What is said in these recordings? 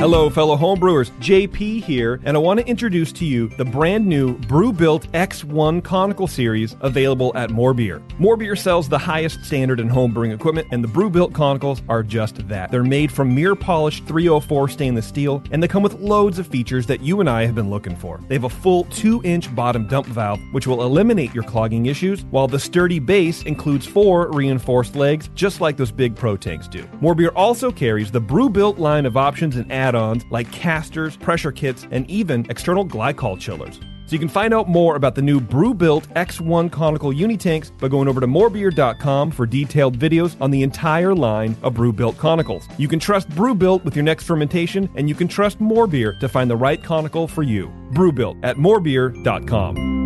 Hello, fellow homebrewers. JP here, and I want to introduce to you the brand new Brew-Built X1 Conical Series available at More Beer. More Beer sells the highest standard in homebrewing equipment, and the Brew-Built Conicals are just that. They're made from mirror-polished 304 stainless steel, and they come with loads of features that you and I have been looking for. They have a full 2-inch bottom dump valve, which will eliminate your clogging issues, while the sturdy base includes 4 reinforced legs, just like those big Pro tanks do. More Beer also carries the Brew-Built line of options and add-ons like casters, pressure kits, and even external glycol chillers. So you can find out more about the new Brew-Built X1 Conical Unitanks by going over to morebeer.com for detailed videos on the entire line of Brew-Built Conicals. You can trust Brew-Built with your next fermentation, and you can trust More Beer to find the right conical for you. Brew-Built at morebeer.com.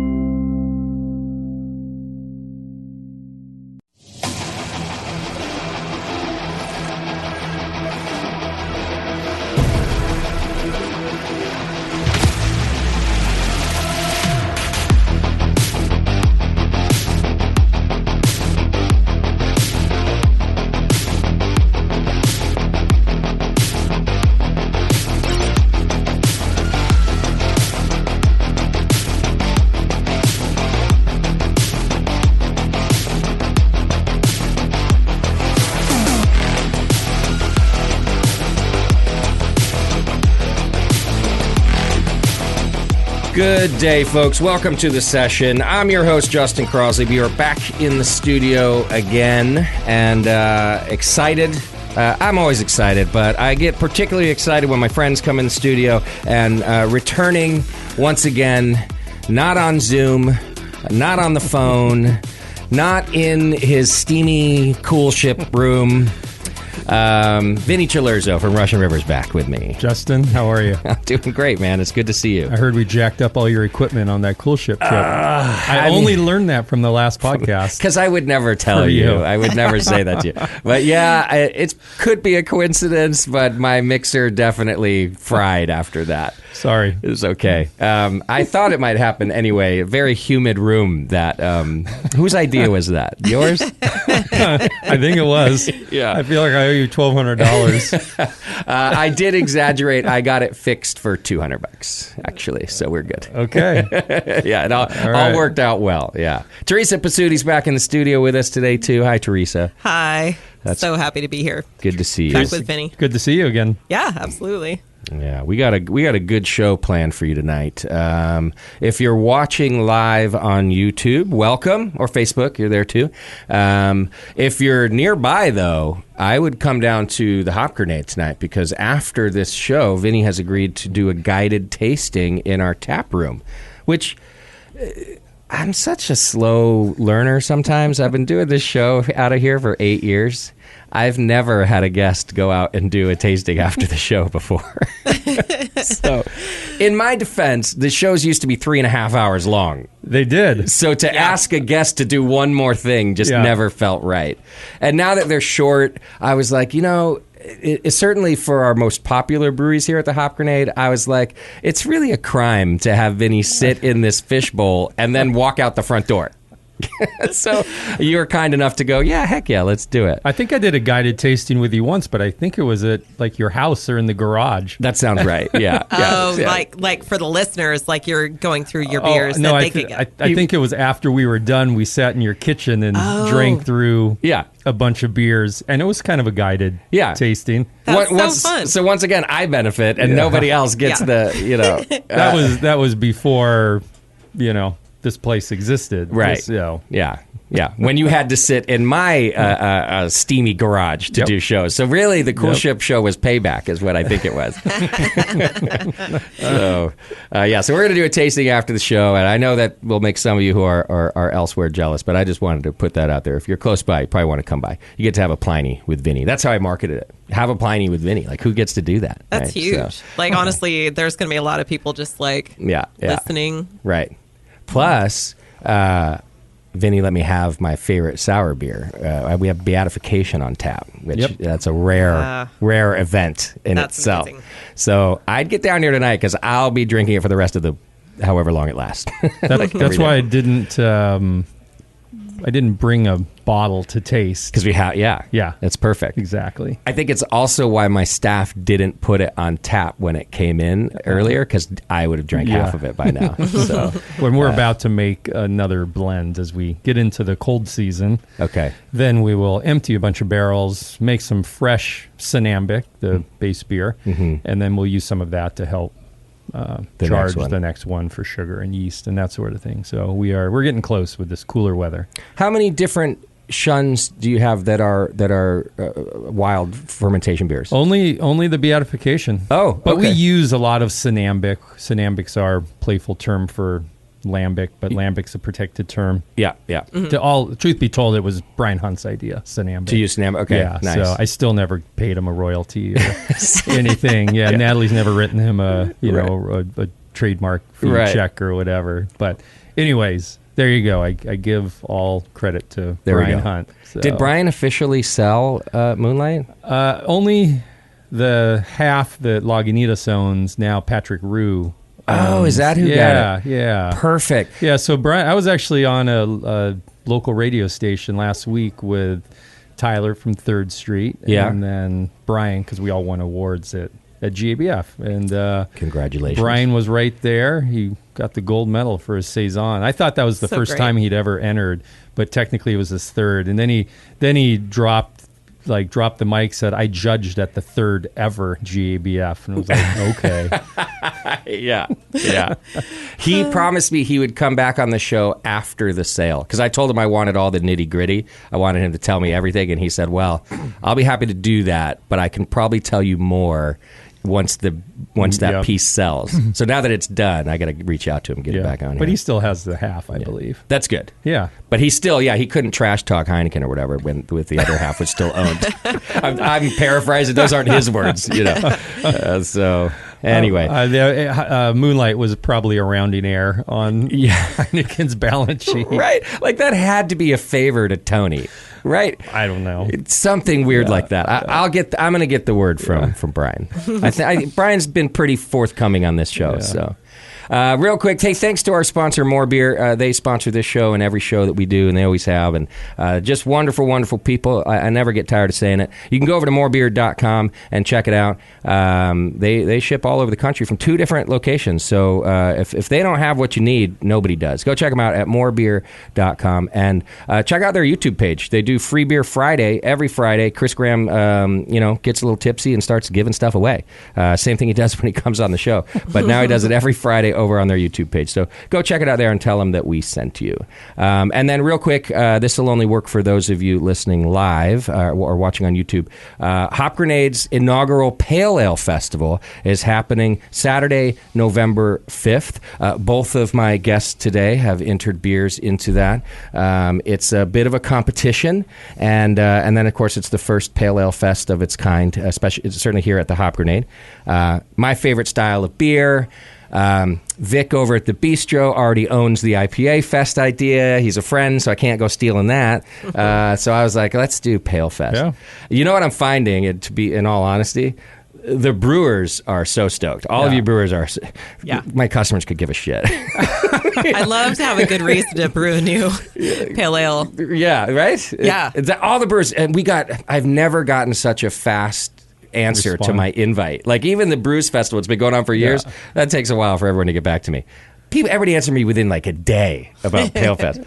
Good day, folks. Welcome to the session. I'm your host, Justin Crosley. We are back in the studio again and excited. I'm always excited, but I get particularly excited when my friends come in the studio and returning once again, not on Zoom, not on the phone, not in his steamy cool ship room. Vinny Chilurzo from Russian River's back with me. Justin, how are you? I'm doing great, man. It's good to see you. I heard we jacked up all your equipment on that cool ship trip. I only learned that from the last podcast. Because I would never tell you. I would never say that to you. But yeah, it could be a coincidence, but my mixer definitely fried after that. Sorry. It was okay. I thought it might happen anyway. A very humid room that... whose idea was that? Yours? I think it was. Yeah. I feel like I owe you $1,200. I did exaggerate. I got it fixed for $200, actually, so we're good. Okay. Yeah, it all worked out well, yeah. Teresa Pasuti's back in the studio with us today, too. Hi, Teresa. Hi. So happy to be here. Good to see you. Back with Vinny. Good to see you again. Yeah, absolutely. Yeah, we got a good show planned for you tonight. If you're watching live on YouTube, welcome, or Facebook, you're there too. If you're nearby, though, I would come down to the Hop Grenade tonight because after this show, Vinny has agreed to do a guided tasting in our tap room, which... I'm such a slow learner sometimes. I've been doing this show out of here for 8 years. I've never had a guest go out and do a tasting after the show before. So, in my defense, the shows used to be 3.5 hours long. They did. So to ask a guest to do one more thing just never felt right. And now that they're short, I was like, it's certainly for our most popular breweries here at the Hop Grenade, I was like, it's really a crime to have Vinny sit in this fishbowl and then walk out the front door. So you were kind enough to go, heck yeah, let's do it. I think I did a guided tasting with you once, but I think it was at like your house or in the garage. That sounds right. Yeah. Like for the listeners, like you're going through your beers. No, I think it was after we were done. We sat in your kitchen and drank through a bunch of beers, and it was kind of a guided tasting. That's so fun. So once again, I benefit, and nobody else gets the that was before this place existed. Right. Yeah. When you had to sit in my steamy garage to do shows. So really, the Cool Ship show was payback is what I think it was. So we're going to do a tasting after the show. And I know that will make some of you who are elsewhere jealous, but I just wanted to put that out there. If you're close by, you probably want to come by. You get to have a Pliny with Vinny. That's how I marketed it. Have a Pliny with Vinny. Like, who gets to do that? That's huge. So, like, honestly, there's going to be a lot of people just like listening. Right. Plus, Vinny let me have my favorite sour beer. We have Beatification on tap, which that's a rare event in itself. Amazing. So I'd get down here tonight because I'll be drinking it for the rest of the however long it lasts. That's why I didn't didn't bring a bottle to taste because yeah, that's perfect. Exactly. I think it's also why my staff didn't put it on tap when it came in earlier, because I would have drank half of it by now. So when we're about to make another blend as we get into the cold season, then we will empty a bunch of barrels, make some fresh Sinambic, the base beer, and then we'll use some of that to help charge the next one for sugar and yeast and that sort of thing. So we're getting close with this cooler weather. How many different shuns do you have that are wild fermentation beers? Only the beatification. But we use a lot of Sinambic. Sinambic's our playful term for lambic, but lambic's a protected term. Yeah. Truth be told, it was Brian Hunt's idea, Sinambic. To use Sinambic, okay, yeah, nice. So I still never paid him a royalty or anything. Yeah, Natalie's never written him a trademark fee check or whatever. But anyways, there you go. I give all credit to Brian Hunt. So. Did Brian officially sell Moonlight? Only the half that Lagunitas owns now. Patrick Rue. Is that who got it? Yeah. Perfect. Yeah, so Brian, I was actually on a local radio station last week with Tyler from 3rd Street. And then Brian, because we all won awards at GABF. And congratulations. Brian was right there. He got the gold medal for his Saison. I thought that was the first time he'd ever entered, but technically it was his third. And then he dropped the mic, said, I judged at the 3rd ever GABF. And I was like, okay. Yeah. He promised me he would come back on the show after the sale, because I told him I wanted all the nitty gritty. I wanted him to tell me everything. And he said, well, I'll be happy to do that, but I can probably tell you more once that piece sells. So now that it's done, I got to reach out to him, get it back on here. But he still has the half, I believe. That's good. Yeah. But he still, he couldn't trash talk Heineken or whatever with the other half was still owned. I'm paraphrasing. Those aren't his words, so anyway. Moonlight was probably a rounding error on Heineken's balance sheet. Right. Like that had to be a favor to Tony. Right? I don't know. It's something weird like that. I'm going to get the word from Brian. Brian's been pretty forthcoming on this show. So, real quick, hey, thanks to our sponsor, More Beer. They sponsor this show and every show that we do, and they always have. And just wonderful, wonderful people. I never get tired of saying it. You can go over to morebeer.com and check it out. They ship all over the country from 2 different locations. So if they don't have what you need, nobody does. Go check them out at morebeer.com and check out their YouTube page. They do Free Beer Friday every Friday. Chris Graham, gets a little tipsy and starts giving stuff away. Same thing he does when he comes on the show. But now he does it every Friday over on their YouTube page. So go check it out there and tell them that we sent you. And then real quick, this will only work for those of you listening live or watching on YouTube. Hop Grenade's inaugural Pale Ale Festival is happening Saturday, November 5th. Both of my guests today have entered beers into that. It's a bit of a competition, and then, of course, it's the first Pale Ale Fest of its kind, especially certainly here at the Hop Grenade. My favorite style of beer. Vic over at the Bistro already owns the IPA Fest idea. He's a friend, so I can't go stealing that. So I was like, let's do Pale Fest. Yeah. You know what I'm finding, to be in all honesty? The brewers are so stoked. All of you brewers are. Yeah. My customers could give a shit. I love to have a good reason to brew a new pale ale. Yeah, right? Yeah. All the brewers, and I've never gotten such a fast answer to my invite. Like even the Brews Festival, it's been going on for years. That takes a while for everyone to get back to me. Everybody answered me within like a day about Pale Fest.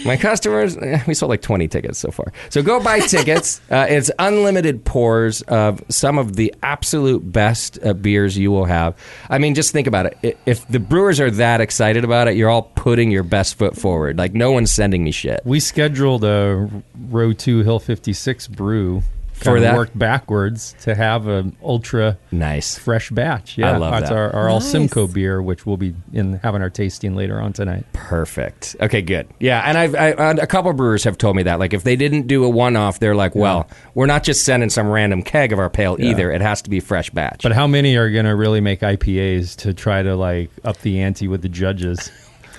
My customers, we sold like 20 tickets so far. So go buy tickets. It's unlimited pours of some of the absolute best beers you will have. I mean, just think about it. If the brewers are that excited about it, you're all putting your best foot forward. Like no one's sending me shit. We scheduled a Row 2 Hill 56 brew. For that, worked backwards to have an ultra nice fresh batch. Yeah, I love that's that. our all Simcoe beer, which we'll be having our tasting later on tonight. Perfect. Okay, good. Yeah, and a couple of brewers have told me that. Like, if they didn't do a one-off, they're like, well, we're not just sending some random keg of our pale either. It has to be fresh batch. But how many are going to really make IPAs to try to like up the ante with the judges?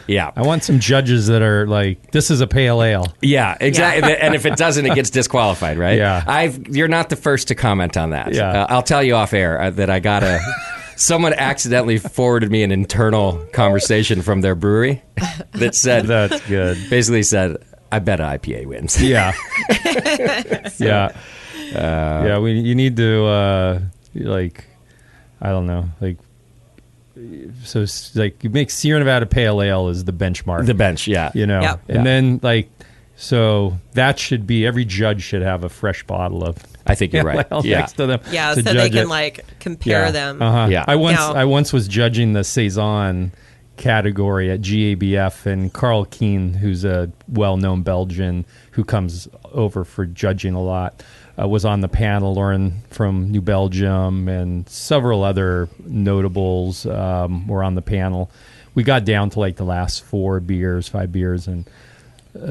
Yeah. I want some judges that are like, this is a pale ale. Yeah, exactly. And if it doesn't, it gets disqualified, right? Yeah. You're not the first to comment on that. Yeah. I'll tell you off air that I got someone accidentally forwarded me an internal conversation from their brewery that said, that's good. Basically said, I bet IPA wins. Yeah. Yeah. You need to, I don't know, so like you make Sierra Nevada Pale Ale is the benchmark. The bench, yeah. And then so that should be, every judge should have a fresh bottle of I think you're right. Next to them. Yeah, so they can compare them. Yeah. I once was judging the Saison category at GABF, and Carl Keen, who's a well-known Belgian who comes over for judging a lot, was on the panel. Lauren from New Belgium and several other notables were on the panel. We got down to the last 5 beers, and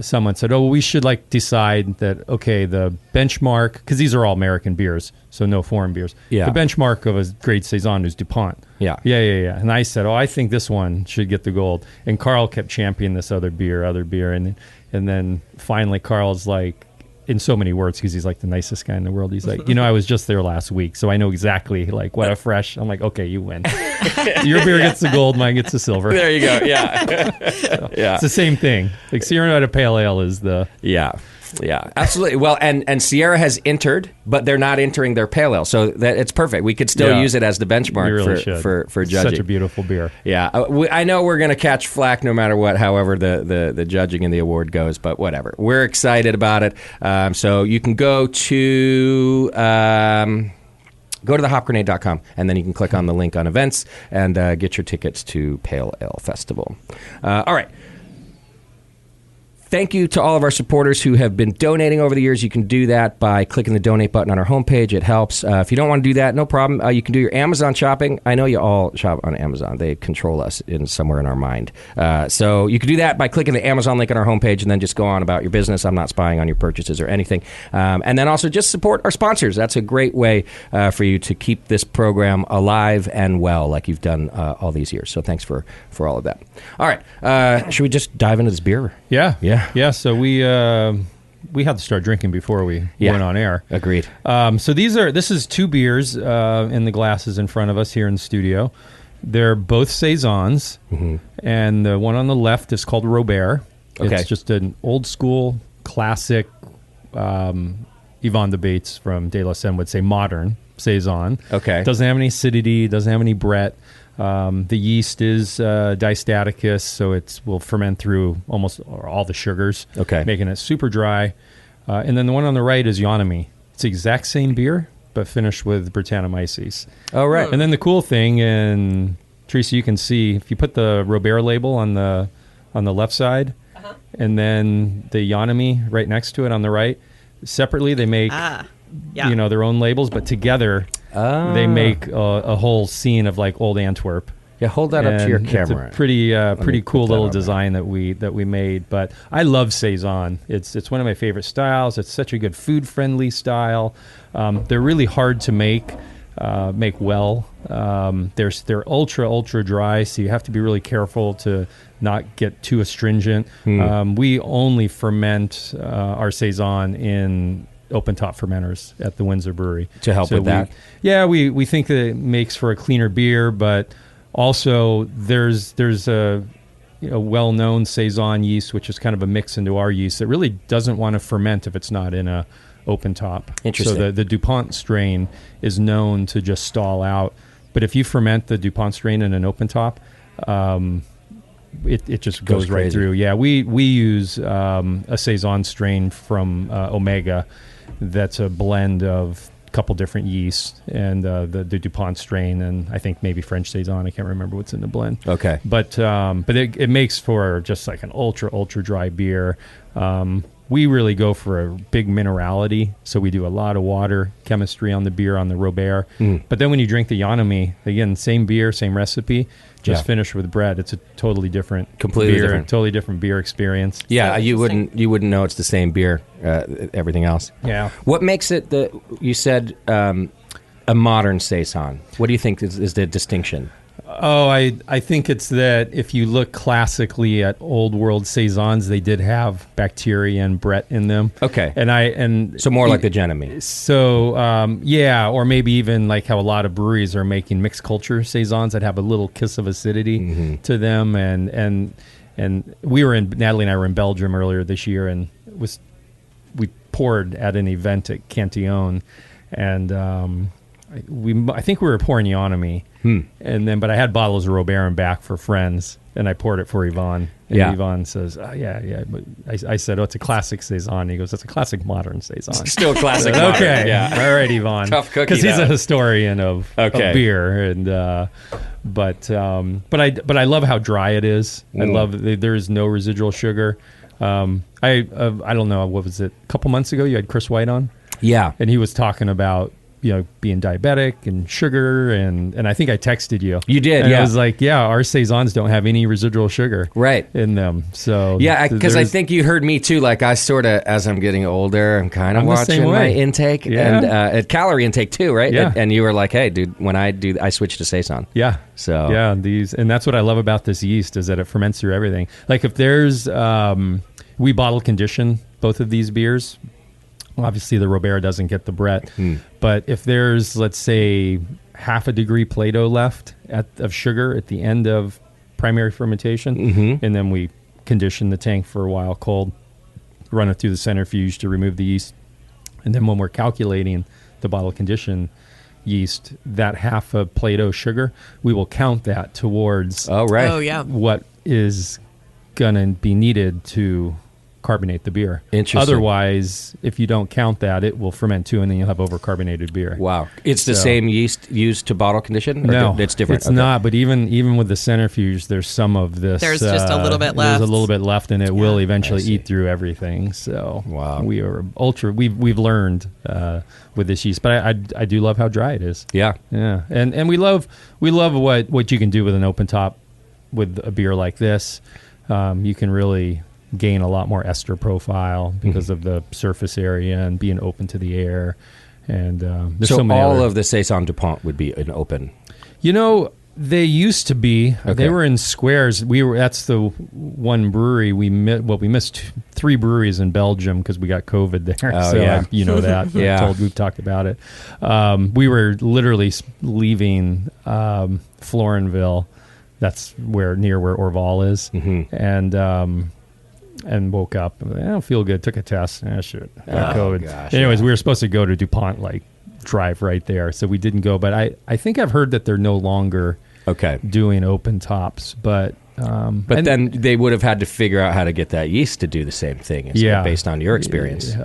someone said, we should decide that, okay, the benchmark, because these are all American beers, so no foreign beers. Yeah. The benchmark of a great Saison is DuPont. Yeah. And I said, I think this one should get the gold. And Carl kept championing this other beer. And then finally Carl's in so many words, because he's the nicest guy in the world. He's I was just there last week, so I know exactly what a fresh. I'm okay, you win. Your beer gets the gold, mine gets the silver. There you go. Yeah. Yeah. It's the same thing. Sierra Nevada Pale Ale is the... Yeah, absolutely. Well, and Sierra has entered, but they're not entering their pale ale, so that it's perfect. We could still use it as the benchmark for judging. Such a beautiful beer. Yeah, I know we're going to catch flack no matter what, however the judging and the award goes, but whatever. We're excited about it. So you can go to thehopgrenade.com, and then you can click on the link on events and get your tickets to Pale Ale Festival. All right. Thank you to all of our supporters who have been donating over the years. You can do that by clicking the donate button on our homepage. It helps. If you don't want to do that, no problem. You can do your Amazon shopping. I know you all shop on Amazon. They control us somewhere in our mind. So you can do that by clicking the Amazon link on our homepage and then just go on about your business. I'm not spying on your purchases or anything. And then also just support our sponsors. That's a great way for you to keep this program alive and well, like you've done all these years. So thanks for all of that. All right. Should we just dive into this beer? Yeah, so we had to start drinking before we went on air. Agreed. So this is 2 beers in the glasses in front of us here in the studio. They're both Saisons, and the one on the left is called Robert. Okay. It's just an old school, classic, Yvonne DeBates from De La Seine would say modern Saison. Okay. Doesn't have any acidity, doesn't have any Brett. The yeast is diastaticus, so it will ferment through almost all the sugars, making it super dry. And then the one on the right is Yonomi. It's the exact same beer, but finished with Brettanomyces. Oh, right. And then the cool thing, and Teresa, you can see, if you put the Robert label on the left side, and then the Yonomi right next to it on the right, separately they make their own labels, but together... They make a whole scene of old Antwerp. Yeah, hold that up to your camera. It's a pretty cool little design that we made. But I love Saison. It's one of my favorite styles. It's such a good food friendly style. They're really hard to make well. They're ultra dry, so you have to be really careful to not get too astringent. We only ferment our Saison in open top fermenters at the Windsor Brewery to help with that. We think that it makes for a cleaner beer, but also there's a well-known Saison yeast, which is kind of a mix into our yeast, that really doesn't want to ferment if it's not in a open top. Interesting. So the DuPont strain is known to just stall out, but if you ferment the DuPont strain in an open top, it just goes right through. Yeah, we use a Saison strain from Omega. That's a blend of a couple different yeasts and the DuPont strain, and I think maybe French Saison. I can't remember what's in the blend. Okay. But it makes for just an ultra dry beer. We really go for a big minerality, so we do a lot of water chemistry on the beer on the Robert. But then when you drink the Yonomi, again, same beer, same recipe, just finished with bread. It's a totally different totally different beer experience. Yeah, you wouldn't know it's the same beer. Everything else. Yeah. What makes it you said a modern Saison? What do you think is the distinction? Oh, I think it's that if you look classically at old world Saisons, they did have bacteria and Brett in them. Okay. So more like the Genomese. So, or maybe even like how a lot of breweries are making mixed culture Saisons that have a little kiss of acidity to them. And And Natalie and I were in Belgium earlier this year, and we poured at an event at Cantillon, and I think we were pouring Yonomy, but I had bottles of Robert back for friends, and I poured it for Yvonne. And Yvonne says, yeah. But I said, it's a classic Saison. He goes, it's a classic modern Saison. Still classic modern. Okay. Yeah. All right, Yvonne. Tough cookie. Because he's a historian of beer. And but I love how dry it is. I love there is no residual sugar. I don't know, what was it? A couple months ago, you had Chris White on? Yeah. And he was talking about being diabetic and sugar, and I think I texted you. You did, and yeah. I was like, our Saisons don't have any residual sugar in them. So because I think you heard me too. Like I sort of, as I'm getting older, I'm kind of watching my intake and calorie intake too, right? Yeah. And you were like, hey, dude, when I switch to Saison. Yeah. So and that's what I love about this yeast is that it ferments through everything. Like if there's, we bottle condition both of these beers. Obviously, the Robert doesn't get the Brett, but if there's, let's say, half a degree Plato left of sugar at the end of primary fermentation, and then we condition the tank for a while cold, run it through the centrifuge to remove the yeast, and then when we're calculating the bottle condition yeast, that half of Plato sugar, we will count that towards what is going to be needed to carbonate the beer. Interesting. Otherwise, if you don't count that, it will ferment too, and then you'll have overcarbonated beer. Wow. It's the same yeast used to bottle condition? Or no, it's different. It's not. But even with the centrifuge, there's some of this. There's just a little bit left. There's a little bit left, and it will eventually eat through everything. So we are We've learned with this yeast, but I do love how dry it is. Yeah. And we love what you can do with an open top with a beer like this. You can really gain a lot more ester profile because of the surface area and being open to the air. And there's so many all of the Saison DuPont would be an open. They used to be. Okay. They were in squares. That's the one brewery we missed 3 breweries in Belgium because we got COVID there. That. We've talked about it. We were literally leaving Florenville. That's near where Orval is, and woke up. I don't feel good. Took a test. Shit. Got COVID. Gosh, Anyways, we were supposed to go to DuPont, drive right there. So we didn't go. But I think I've heard that they're no longer doing open tops. But then they would have had to figure out how to get that yeast to do the same thing. Based on your experience.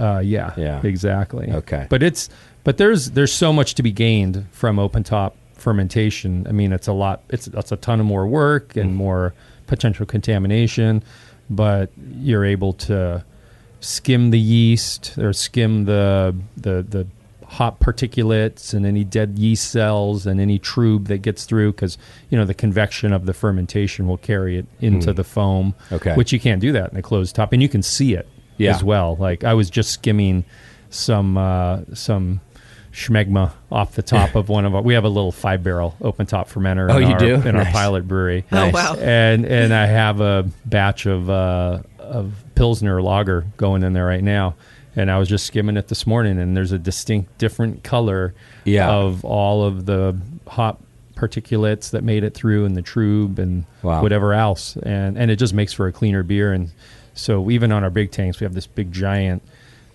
Exactly. Okay. But there's so much to be gained from open top fermentation. I mean, it's a lot. It's a ton of more work and more potential contamination. But you're able to skim the yeast or skim the hop particulates and any dead yeast cells and any trub that gets through because the convection of the fermentation will carry it into the foam, which you can't do that in a closed top, and you can see it as well. Like I was just skimming some schmegma off the top of one of our. We have a little 5-barrel open top fermenter. In our pilot brewery. Nice. Oh wow! And I have a batch of Pilsner lager going in there right now, and I was just skimming it this morning, and there's a distinct different color of all of the hop particulates that made it through and the trub and whatever else, and it just makes for a cleaner beer. And so even on our big tanks, we have this big giant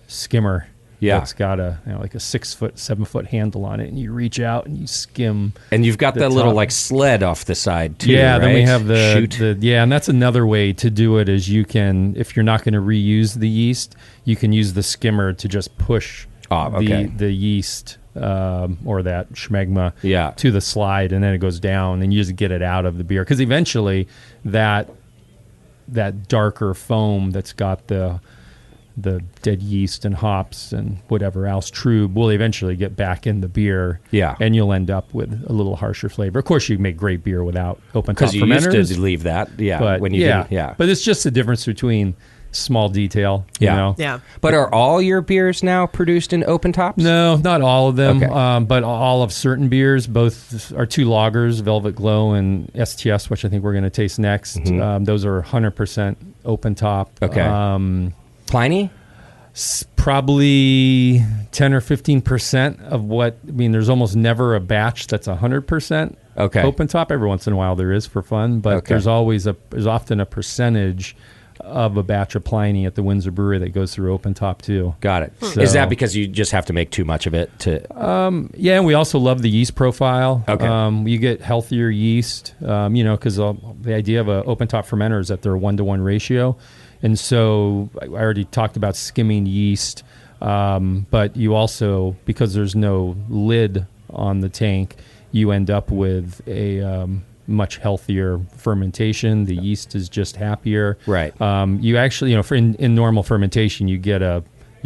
skimmer. It's got a 6-foot, 7-foot handle on it, and you reach out and you skim. And you've got that little sled off the side too. Yeah, right? Then we have and that's another way to do it. Is you can, if you're not going to reuse the yeast, you can use the skimmer to just push the yeast or that schmegma to the slide, and then it goes down, and you just get it out of the beer because eventually that darker foam that's got the dead yeast and hops and whatever else trub will eventually get back in the beer. Yeah. And you'll end up with a little harsher flavor. Of course, you make great beer without open top fermenters. Because you used to leave that. Yeah. But when you didn't. But it's just the difference between small detail. You know? Yeah. But are all your beers now produced in open tops? No, not all of them. Okay. But all of certain beers, both our 2 lagers, Velvet Glow and STS, which I think we're going to taste next. Those are 100% open top. Okay. Pliny? Probably 10 or 15% of what, there's almost never a batch that's 100% open top. Every once in a while there is for fun, but there's often a percentage of a batch of Pliny at the Windsor Brewery that goes through open top too. Got it. So, is that because you just have to make too much of it to? Yeah, and we also love the yeast profile. You get healthier yeast, because the idea of an open top fermenter is that they're a 1-to-1 ratio, and so I already talked about skimming yeast, but you also, because there's no lid on the tank, you end up with a much healthier fermentation. The yeast is just happier. Right. You actually, in normal fermentation, you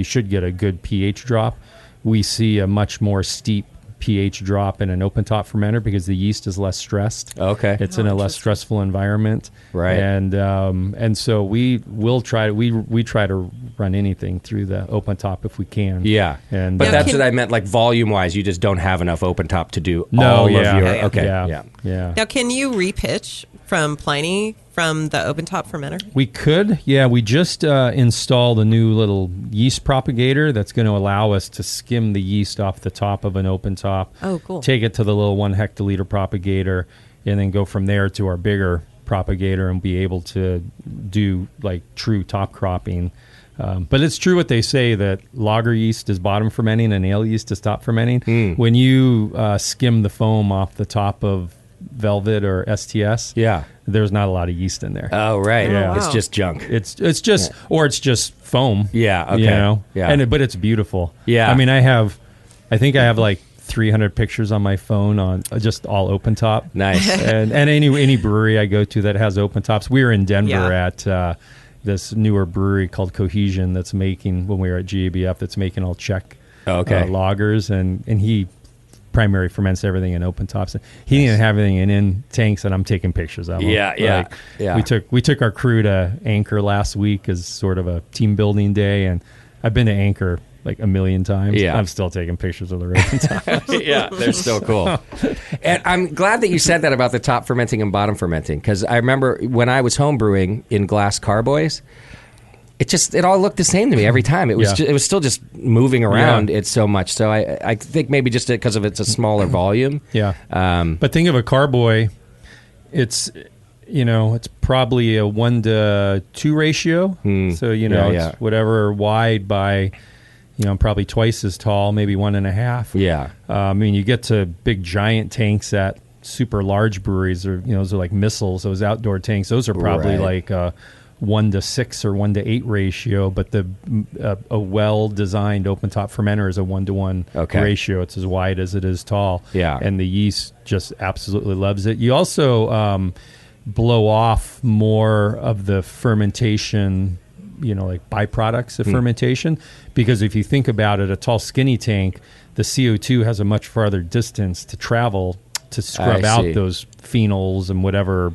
should get a good pH drop. We see a much more steep pH drop in an open top fermenter because the yeast is less stressed. Okay. It's in a less stressful environment. Right. And so we try to run anything through the open top if we can. Yeah. And but that's what I meant, like volume wise, you just don't have enough open top to do all of your Okay. Yeah. Now, can you repitch from Pliny from the open top fermenter? We could. Yeah, we just installed a new little yeast propagator that's going to allow us to skim the yeast off the top of an open top. Oh, cool. Take it to the little 1 hectoliter propagator and then go from there to our bigger propagator and be able to do like true top cropping. But it's true what they say, that lager yeast is bottom fermenting and ale yeast is top fermenting. When you skim the foam off the top of Velvet or STS, there's not a lot of yeast in there. Oh, right. Yeah. Oh, wow. It's just junk. It's just, or it's just foam. Yeah. Okay. Yeah. But it's beautiful. Yeah. I mean, I think I have like 300 pictures on my phone on just all open top. Nice. and any brewery I go to that has open tops. We were in Denver at this newer brewery called Cohesion that's making, when we were at GABF, that's making all Czech lagers, and he primary ferments everything in open tops. He didn't have everything in tanks, and I'm taking pictures of them. Yeah. We took our crew to Anchor last week as sort of a team building day, and I've been to Anchor like a million times. Yeah. I'm still taking pictures of the open tops. Yeah, they're still cool. And I'm glad that you said that about the top fermenting and bottom fermenting, because I remember when I was home brewing in glass carboys, it all looked the same to me every time. It was it was still just moving around it so much. So I think maybe just because of it's a smaller volume. Yeah. But think of a carboy, it's probably a 1-to-2 ratio. So it's whatever wide by probably twice as tall, maybe 1.5. Yeah. I mean, you get to big giant tanks at super large breweries, or those are like missiles. Those outdoor tanks, those are probably like 1-to-6 or 1-to-8 ratio, but a well-designed open-top fermenter is a 1-to-1 ratio. It's as wide as it is tall. Yeah. And the yeast just absolutely loves it. You also blow off more of the fermentation, like byproducts of fermentation, because if you think about it, a tall, skinny tank, the CO2 has a much farther distance to travel to scrub out those phenols and whatever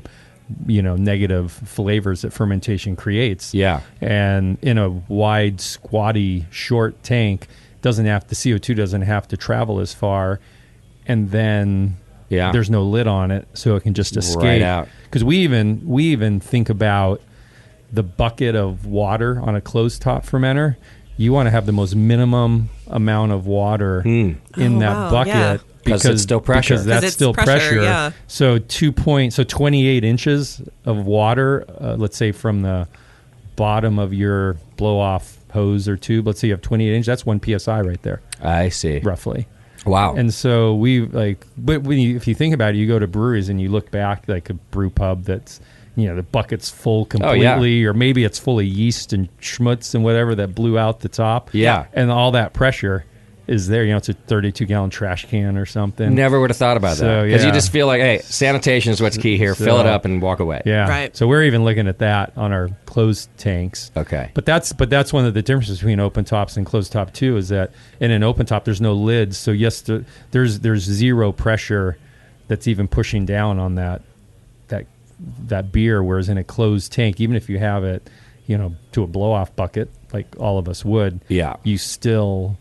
negative flavors that fermentation creates. Yeah. And in a wide, squatty, short tank, the CO2 doesn't have to travel as far, and then there's no lid on it, so it can just escape. Right out. Because we even think about the bucket of water on a closed top fermenter. You want to have the most minimum amount of water in that bucket. Yeah. Because it's still pressure. Because that's still pressure. Yeah. So 28 inches of water, let's say from the bottom of your blow-off hose or tube, let's say you have 28 inches, that's 1 PSI right there. I see. Roughly. Wow. And so but if you think about it, you go to breweries and you look back, like a brew pub that's, the bucket's full completely, or maybe it's full of yeast and schmutz and whatever that blew out the top. Yeah. And all that pressure is there. It's a 32-gallon trash can or something. Never would have thought about that. Because you just feel like, hey, sanitation is what's key here. Fill it up and walk away. Yeah. Right. So we're even looking at that on our closed tanks. Okay. But that's one of the differences between open tops and closed top too, is that in an open top there's no lids. So yes, there's zero pressure that's even pushing down on that beer, whereas in a closed tank, even if you have it, to a blow-off bucket like all of us would, you still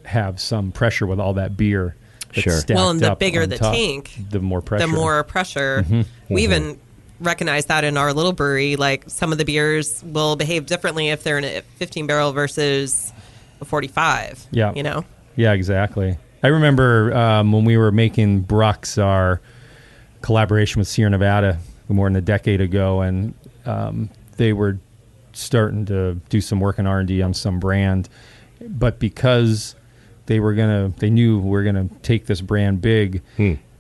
have some pressure with all that beer that's stacked and the up bigger on the top. tank, the more pressure. We even recognize that in our little brewery. Like, some of the beers will behave differently if they're in a 15 barrel versus a 45. Yeah. Yeah, exactly. I remember when we were making Brux, our collaboration with Sierra Nevada more than a decade ago, and they were starting to do some work in R&D on some brand, but because they knew we're gonna take this brand big,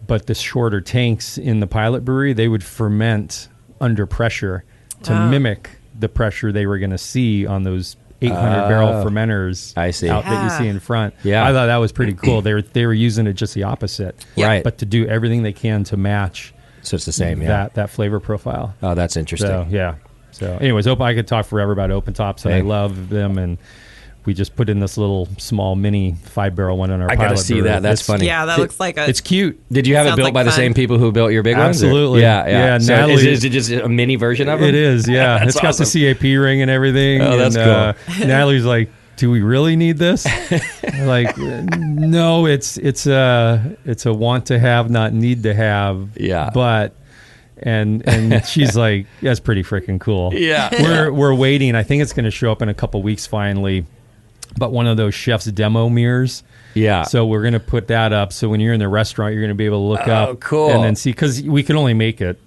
but the shorter tanks in the pilot brewery, they would ferment under pressure to mimic the pressure they were going to see on those 800 barrel fermenters out that you see in front. Yeah. I thought that was pretty cool. They were using it just the opposite, right? But to do everything they can to match, so it's the same, that flavor profile. Oh, that's interesting. So, yeah. So, anyways, I could talk forever about Open Tops, and I love them, and we just put in this little small mini 5-barrel one on our pilot brewery. I got to see that. That's funny. Yeah, that looks like it's cute. Did you have it built by the same people who built your big ones? Absolutely. Yeah. So Natalie, is it just a mini version of them? It is, yeah. It's got the CAP ring and everything. Oh, that's cool. Natalie's like, do we really need this? Like, no, it's a want to have, not need to have. Yeah. But and she's like, that's pretty freaking cool. Yeah. We're waiting. I think it's going to show up in a couple weeks finally. But one of those chef's demo mirrors. Yeah. So we're going to put that up. So when you're in the restaurant, you're going to be able to look up. Cool. And then see, because we can only make it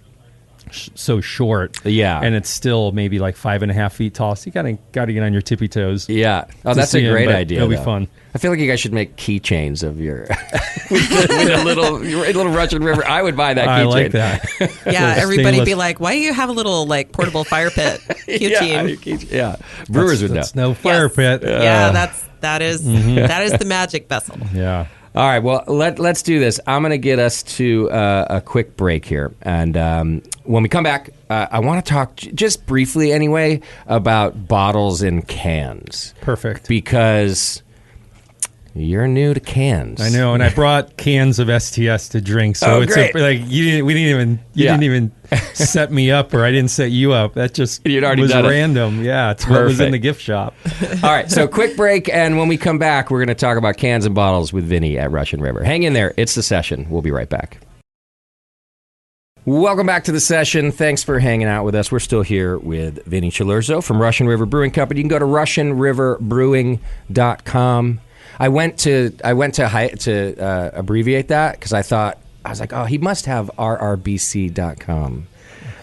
so short. Yeah. And it's still maybe like 5.5 feet tall. So you got to get on your tippy toes. Yeah. Oh, that's a great idea. It'll be fun. I feel like you guys should make keychains of your with a little Russian River. I would buy that keychain. I like that. Yeah, everybody be like, why do you have a little like portable fire pit keychain? Yeah. Brewers would know. That's no fire pit. Yeah, that is the magic vessel. Yeah. All right, well, let's do this. I'm going to get us to a quick break here. And when we come back, I want to talk just briefly anyway about bottles and cans. Perfect. Because you're new to cans. I know, and I brought cans of STS to drink. So it's great. you didn't even set me up, or I didn't set you up. That just was random. Yeah, it's what was in the gift shop. All right, so quick break, and when we come back, we're going to talk about cans and bottles with Vinny at Russian River. Hang in there. It's The Session. We'll be right back. Welcome back to The Session. Thanks for hanging out with us. We're still here with Vinny Chilurzo from Russian River Brewing Company. You can go to RussianRiverBrewing.com. I went to abbreviate that because I was like, oh, he must have rrbc.com.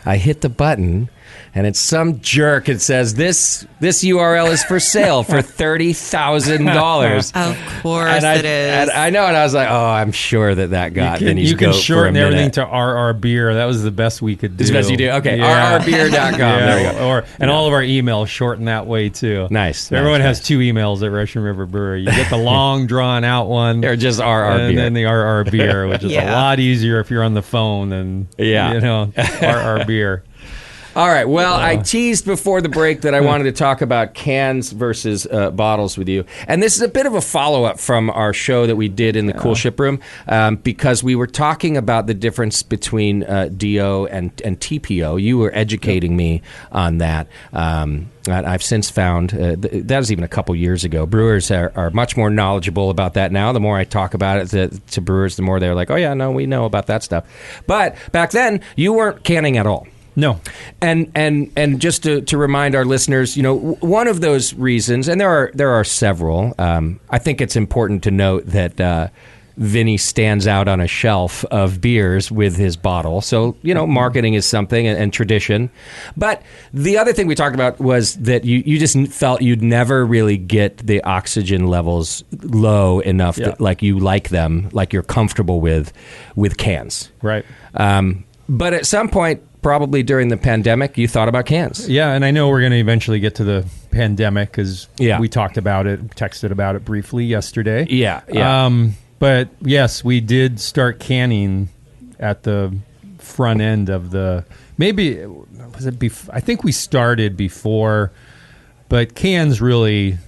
I hit the button, and it's some jerk. It says this URL is for sale for $30,000. Of course it is. And I know, and I was like, oh, I'm sure that got Vinny's You can goat shorten for a everything minute. to RR Beer. That was the best we could do. It's the best you do. Okay, rrbeer.com. There you go. All of our emails shorten that way too. Nice. So everyone has two emails at Russian River Brewery. You get the long drawn out one. Or just RR and Beer. then the RR Beer, which is a lot easier if you're on the phone than RR Beer. All right. Well, I teased before the break that I wanted to talk about cans versus bottles with you. And this is a bit of a follow-up from our show that we did in the Cool Ship Room because we were talking about the difference between DO and TPO. You were educating me on that. I've since found, that was even a couple years ago, brewers are much more knowledgeable about that now. The more I talk about it to brewers, the more they're like, oh, yeah, no, we know about that stuff. But back then, you weren't canning at all. No. And just to remind our listeners, one of those reasons, and there are several, I think it's important to note that Vinny stands out on a shelf of beers with his bottle. So, marketing is something and tradition. But the other thing we talked about was that you just felt you'd never really get the oxygen levels low enough that, like you like them, like you're comfortable with cans. Right. But at some point, probably during the pandemic, you thought about cans. Yeah, and I know we're going to eventually get to the pandemic because we talked about it, texted about it briefly yesterday. Yeah. But yes, we did start canning at the front end of the. Maybe was it? I think we started before, but cans really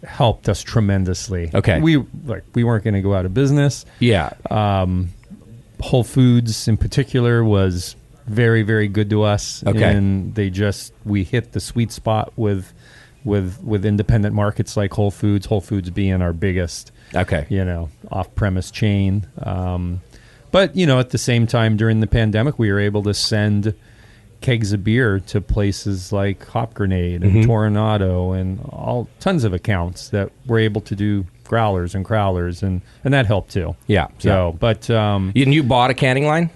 helped us tremendously. Okay, we weren't going to go out of business. Yeah. Whole Foods in particular was very, very good to us. Okay. And we hit the sweet spot with independent markets like Whole Foods being our biggest, off-premise chain. But, at the same time during the pandemic, we were able to send kegs of beer to places like Hop Grenade and Toronado and all tons of accounts that were able to do growlers and crowlers, and that helped too. Yeah. So, but you bought a canning line?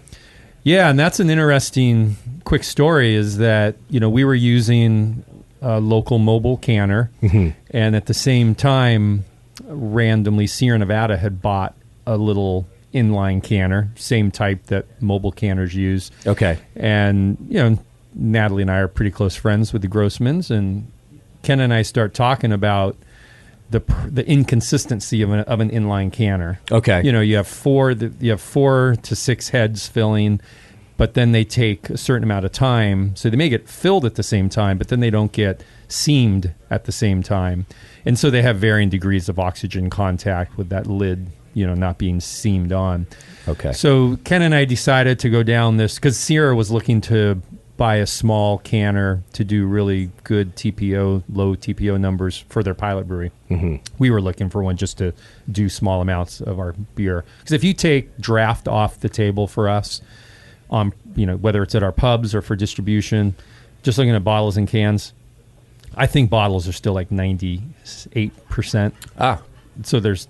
Yeah, and that's an interesting quick story is that, we were using a local mobile canner, and at the same time, randomly, Sierra Nevada had bought a little inline canner, same type that mobile canners use. Okay. And, Natalie and I are pretty close friends with the Grossmans, and Ken and I start talking about the inconsistency of an inline canner. Okay. You have 4 to 6 heads filling, but then they take a certain amount of time. So they may get filled at the same time, but then they don't get seamed at the same time. And so they have varying degrees of oxygen contact with that lid, not being seamed on. Okay. So Ken and I decided to go down this, because Sierra was looking to buy a small canner to do really good TPO, low TPO numbers for their pilot brewery. We were looking for one just to do small amounts of our beer. Because if you take draft off the table for us, whether it's at our pubs or for distribution, just looking at bottles and cans, I think bottles are still like 98%. So there's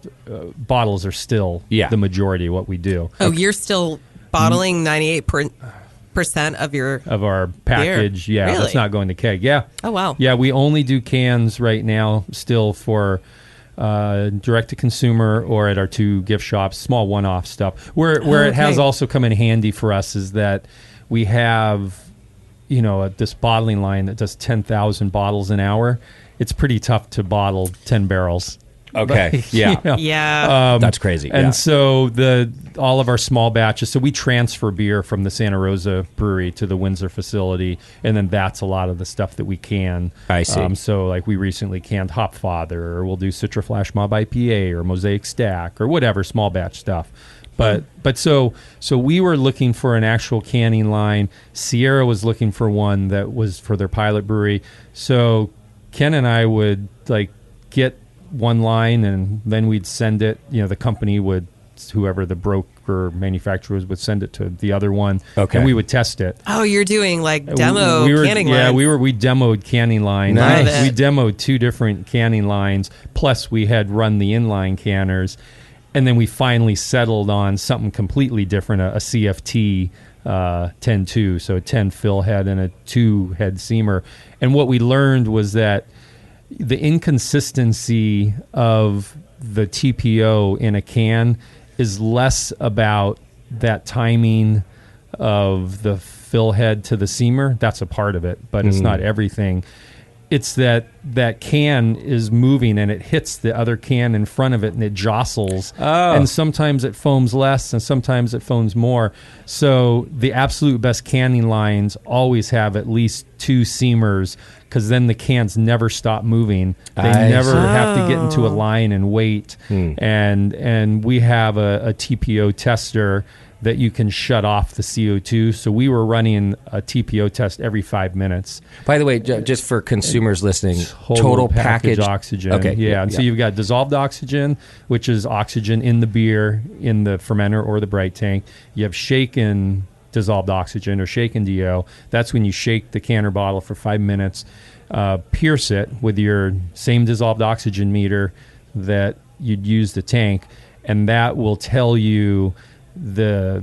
bottles are still the majority of what we do. Oh, you're still bottling 98% of our package. beer. Yeah, Really? that's not going to keg. Yeah. Oh, wow. Yeah, we only do cans right now still for direct to consumer or at our 2 gift shops, small one-off stuff. Where it has also come in handy for us is that we have this bottling line that does 10,000 bottles an hour. It's pretty tough to bottle 10 barrels. Okay. Yeah. Yeah. That's crazy. And so all of our small batches, so we transfer beer from the Santa Rosa brewery to the Windsor facility, and then that's a lot of the stuff that we can. I see. So like we recently canned Hopfather, or we'll do Citra Flash Mob IPA or Mosaic Stack or whatever small batch stuff. But so we were looking for an actual canning line. Sierra was looking for one that was for their pilot brewery. So Ken and I would get one line, and then we'd send it. The company would, whoever the broker manufacturer was, would send it to the other one. Okay. And we would test it. Oh, you're doing demo canning lines. Yeah, we demoed canning lines. Nice. We demoed 2 different canning lines. Plus, we had run the inline canners, and then we finally settled on something completely different, a CFT 10-2, so a 10 fill head and a 2 head seamer. And what we learned was that the inconsistency of the TPO in a can is less about that timing of the fill head to the seamer. That's a part of it, but it's not everything. It's that can is moving and it hits the other can in front of it and it jostles. Oh. And sometimes it foams less and sometimes it foams more. So the absolute best canning lines always have at least 2 seamers, because then the cans never stop moving. They never have to get into a line and wait. And we have a TPO tester that you can shut off the CO2. So we were running a TPO test every 5 minutes. By the way, just for consumers listening, total package oxygen. Okay. Yeah. And so you've got dissolved oxygen, which is oxygen in the beer, in the fermenter or the bright tank. You have shaken dissolved oxygen or shaken DO. That's when you shake the canner bottle for 5 minutes, pierce it with your same dissolved oxygen meter that you'd use the tank, and that will tell you the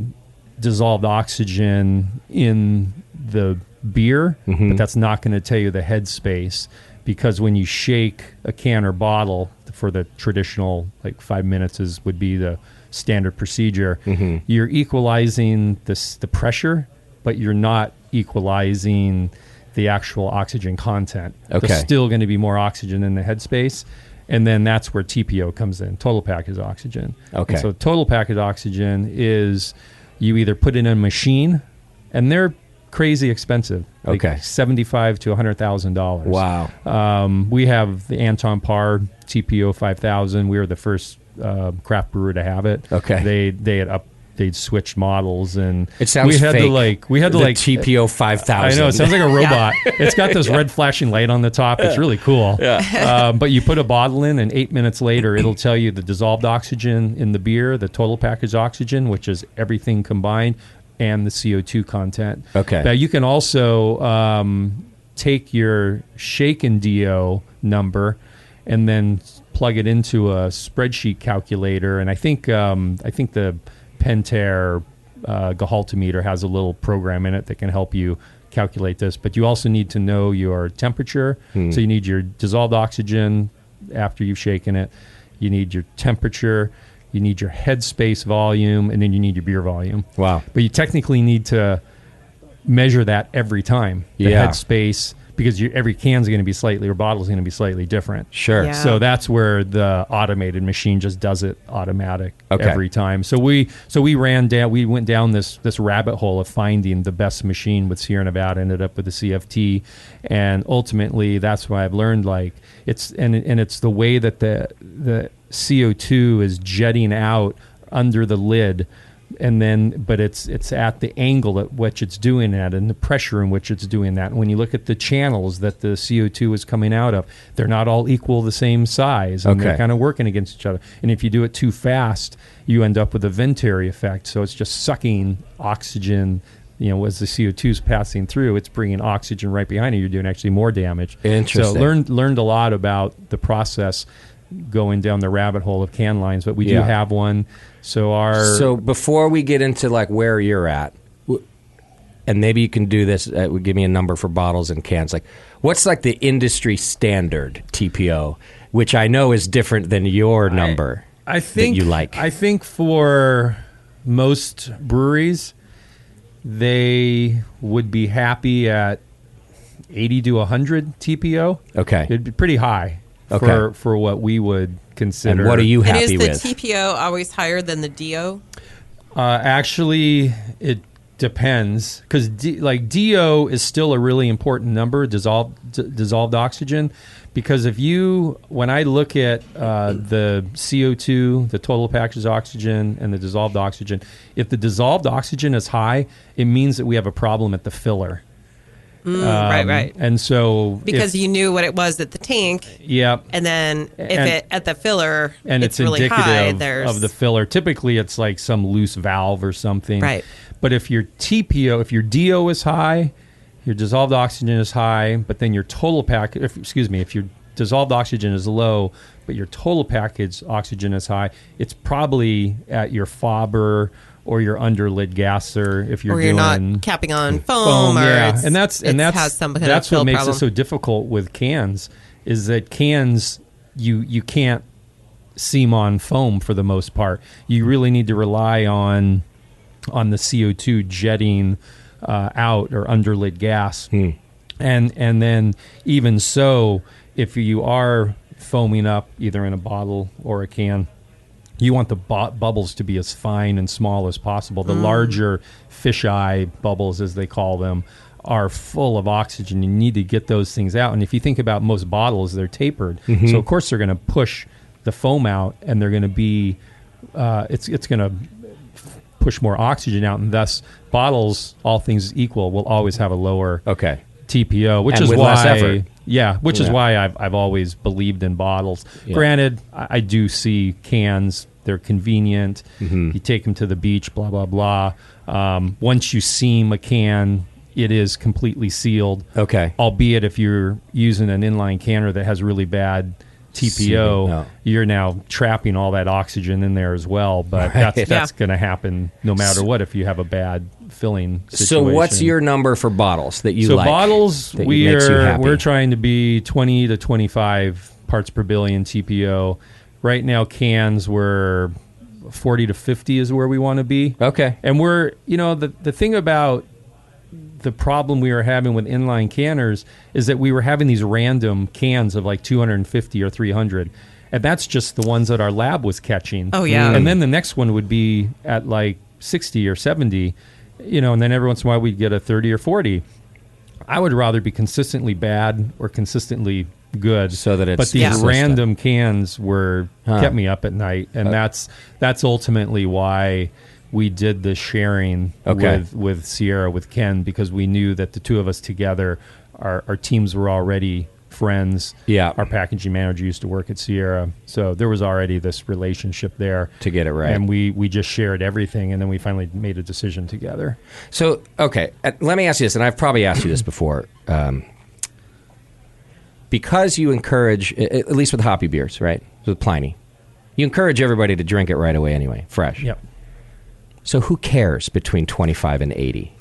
dissolved oxygen in the beer, but that's not going to tell you the head space, because when you shake a can or bottle for the traditional 5 minutes would be the standard procedure, you're equalizing the pressure, but you're not equalizing the actual oxygen content. Okay. There's still going to be more oxygen in the headspace, and then that's where TPO comes in, total package oxygen. Okay. And so total package oxygen is you either put it in a machine, and they're crazy expensive. Okay. $75,000 to $100,000. Wow. We have the Anton Parr TPO 5000. We were the first craft brewer to have it. Okay. They'd switched models, and it sounds fake. We had to the TPO 5000. I know, it sounds like a robot. It's got this red flashing light on the top. It's really cool. Yeah. But you put a bottle in, and 8 minutes later, it'll tell you the dissolved oxygen in the beer, the total package oxygen, which is everything combined, and the CO2 content. Okay. Now you can also take your shaken DO number and then plug it into a spreadsheet calculator, and I think the Pentair Gehaltometer has a little program in it that can help you calculate this. But you also need to know your temperature. So you need your dissolved oxygen after you've shaken it. You need your temperature. You need your headspace volume, and then you need your beer volume. Wow. But you technically need to measure that every time. The headspace, because every can's going to be slightly, or bottle's going to be slightly different. Sure. Yeah. So that's where the automated machine just does it automatic every time. So we went down this rabbit hole of finding the best machine with Sierra Nevada, ended up with the CFT, and ultimately that's why I've learned it's the way that the CO2 is jetting out under the lid. But it's at the angle at which it's doing that and the pressure in which it's doing that. And when you look at the channels that the CO2 is coming out of, they're not all equal the same size. And they're kind of working against each other. And if you do it too fast, you end up with a Venturi effect. So it's just sucking oxygen. As the CO2 is passing through, it's bringing oxygen right behind it. You're doing actually more damage. Interesting. So learned a lot about the process going down the rabbit hole of can lines, but we do have one. So before we get into where you're at, and maybe you can do this, give me a number for bottles and cans. What's the industry standard TPO, which I know is different than your number. I think that you like. I think for most breweries, they would be happy at 80 to 100 TPO. Okay, it'd be pretty high. For what we would consider. And what are you happy with? And is the TPO always higher than the DO? Actually, it depends, because DO is still a really important number, dissolved oxygen, because when I look at the CO2, the total package oxygen, and the dissolved oxygen, if the dissolved oxygen is high, it means that we have a problem at the filler. Right. And so because you knew what it was at the tank. Yep. And then at the filler, and it's really indicative high, of the filler. Typically, it's some loose valve or something. Right. But if your TPO, if your DO is high, your dissolved oxygen is high, but then your total package, if your dissolved oxygen is low, but your total package oxygen is high, it's probably at your Faber or your underlid gasser if you're doing not capping on foam, or and that's has some kind that's of what makes problem. it so difficult with cans, is that cans you can't seam on foam for the most part. You really need to rely on the CO2 jetting out, or underlid gas. And then even so, if you are foaming up either in a bottle or a can, you want the bubbles to be as fine and small as possible. The larger fisheye bubbles, as they call them, are full of oxygen. You need to get those things out. And if you think about most bottles, they're tapered. So, of course, they're going to push the foam out, and they're going to be it's going to push more oxygen out. And thus, bottles, all things equal, will always have a lower TPO, which and is with why less effort. is why I've always believed in bottles. Granted, I do see cans. They're convenient. You take them to the beach, blah, blah, blah. Once you seam a can, it is completely sealed. Okay. Albeit if you're using an inline canner that has really bad TPO, you're now trapping all that oxygen in there as well. But that's going to happen no matter what if you have a bad filling situation. So what's your number for bottles that you like? So bottles, we're trying to be 20 to 25 parts per billion TPO. Right now, cans, we're 40 to 50 is where we want to be. Okay. And we're, the thing about the problem we were having with inline canners is that we were having these random cans of 250 or 300. And that's just the ones that our lab was catching. Oh, yeah. And then the next one would be at 60 or 70, and then every once in a while we'd get a 30 or 40. I would rather be consistently bad or consistently good, so that it's but these random cans kept me up at night, and that's ultimately why we did the sharing with Sierra, with Ken, because we knew that the two of us together, our teams were already friends. Our packaging manager used to work at Sierra, so there was already this relationship there to get it right, and we just shared everything, and then we finally made a decision together. So let me ask you this, and I've probably asked you this before. Because you encourage, at least with hoppy beers, right? With Pliny, you encourage everybody to drink it right away anyway, fresh. Yep. So who cares between 25 and 80?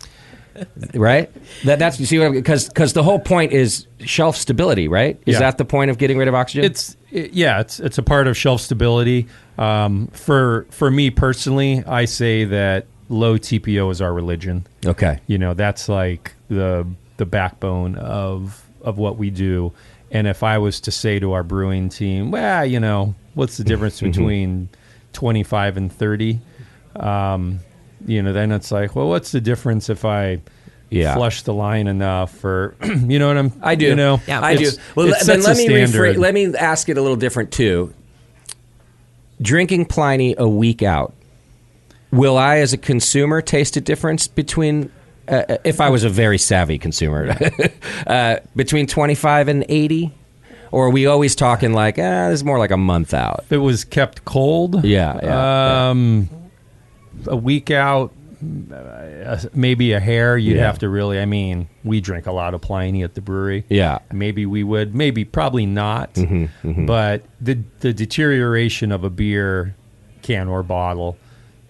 Right? That's you see what because the whole point is shelf stability, right? Is that the point of getting rid of oxygen? It's a part of shelf stability. For me personally, I say that low TPO is our religion. Okay. That's like the backbone of what we do. And if I was to say to our brewing team, well, what's the difference between 25 and 30? Then it's like, well, what's the difference if I flush the line enough, or you know what I do. I do. Well, then let me ask it a little different too. Drinking Pliny a week out, will I, as a consumer, taste a difference between? If I was a very savvy consumer, between 25 and 80? Or are we always talking like, this is more like a month out? If it was kept cold? Yeah. A week out, maybe a hair. You'd have to really, we drink a lot of Pliny at the brewery. Yeah. Maybe we would, probably not. But the deterioration of a beer can or bottle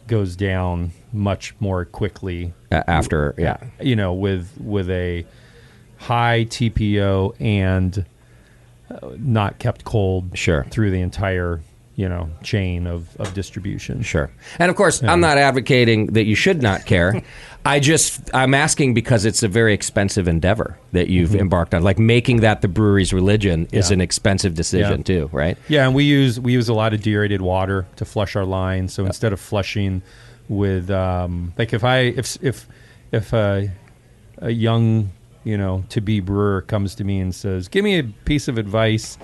goes down much more quickly after with a high TPO and not kept cold through the entire chain of distribution. Sure. And of course, I'm not advocating that you should not care. I'm asking because it's a very expensive endeavor that you've embarked on. Like making that the brewery's religion is an expensive decision too, right? Yeah, and we use a lot of deaerated water to flush our lines. So instead of flushing with like if a young to be brewer comes to me and says, "Give me a piece of advice."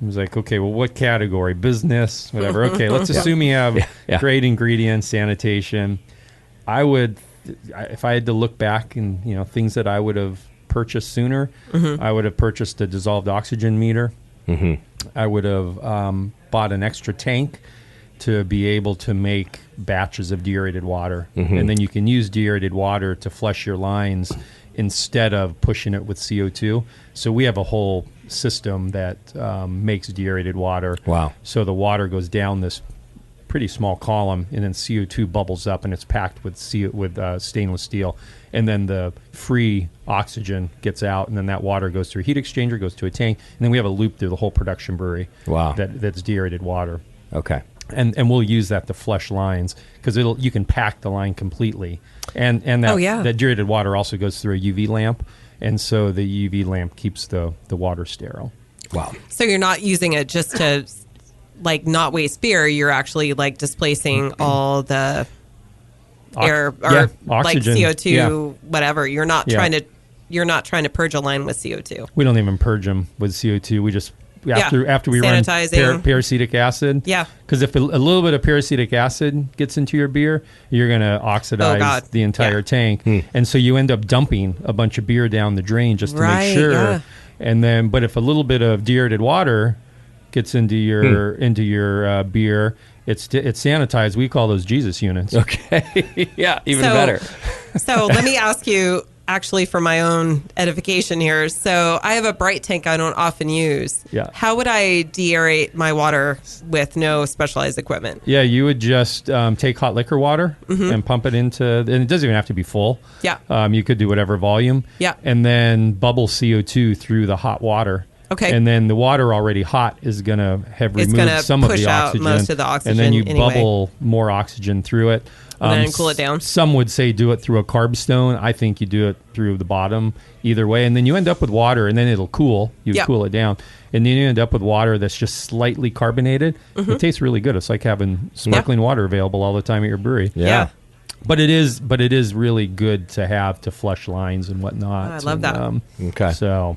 I was like, okay, well, what category? Business, whatever. Okay, let's assume you have great ingredients, sanitation. I would, if I had to look back and things that I would have purchased sooner, I would have purchased a dissolved oxygen meter. I would have bought an extra tank to be able to make batches of deaerated water, and then you can use deaerated water to flush your lines instead of pushing it with CO2. So we have a whole system that makes deaerated water. Wow. So the water goes down this pretty small column, and then CO2 bubbles up, and it's packed with stainless steel. And then the free oxygen gets out, and then that water goes through a heat exchanger, goes to a tank, and then we have a loop through the whole production brewery. Wow. That's deaerated water. Okay. And we'll use that to flush lines because you can pack the line completely, and that deaerated water also goes through a UV lamp, and so the UV lamp keeps the water sterile. Wow! So you're not using it just to like not waste beer. You're actually like displacing all the air or like CO2, whatever. You're not trying to purge a line with CO2. We don't even purge them with CO2. We just after we run peracetic acid. Yeah. Because if a little bit of peracetic acid gets into your beer, you're going to oxidize the entire tank. And so you end up dumping a bunch of beer down the drain just to make sure. Yeah. And then, but if a little bit of deaerated water gets into your beer, it's sanitized. We call those Jesus units. Okay. Yeah, even better. So let me ask you, actually, for my own edification here. So I have a bright tank I don't often use. Yeah. How would I deaerate my water with no specialized equipment? Yeah, you would just take hot liquor water and pump it into, and it doesn't even have to be full. Yeah. You could do whatever volume. Yeah. And then bubble CO2 through the hot water. Okay. And then the water already hot is going to have removed some of the oxygen. Most of the oxygen. And then you bubble more oxygen through it. And then cool it down. Some would say do it through a carb stone. I think you do it through the bottom either way. And then you end up with water, and then it'll cool. You cool it down. And then you end up with water that's just slightly carbonated. It tastes really good. It's like having sparkling water available all the time at your brewery. Yeah. But it is really good to have to flush lines and whatnot. I love that. Okay. So...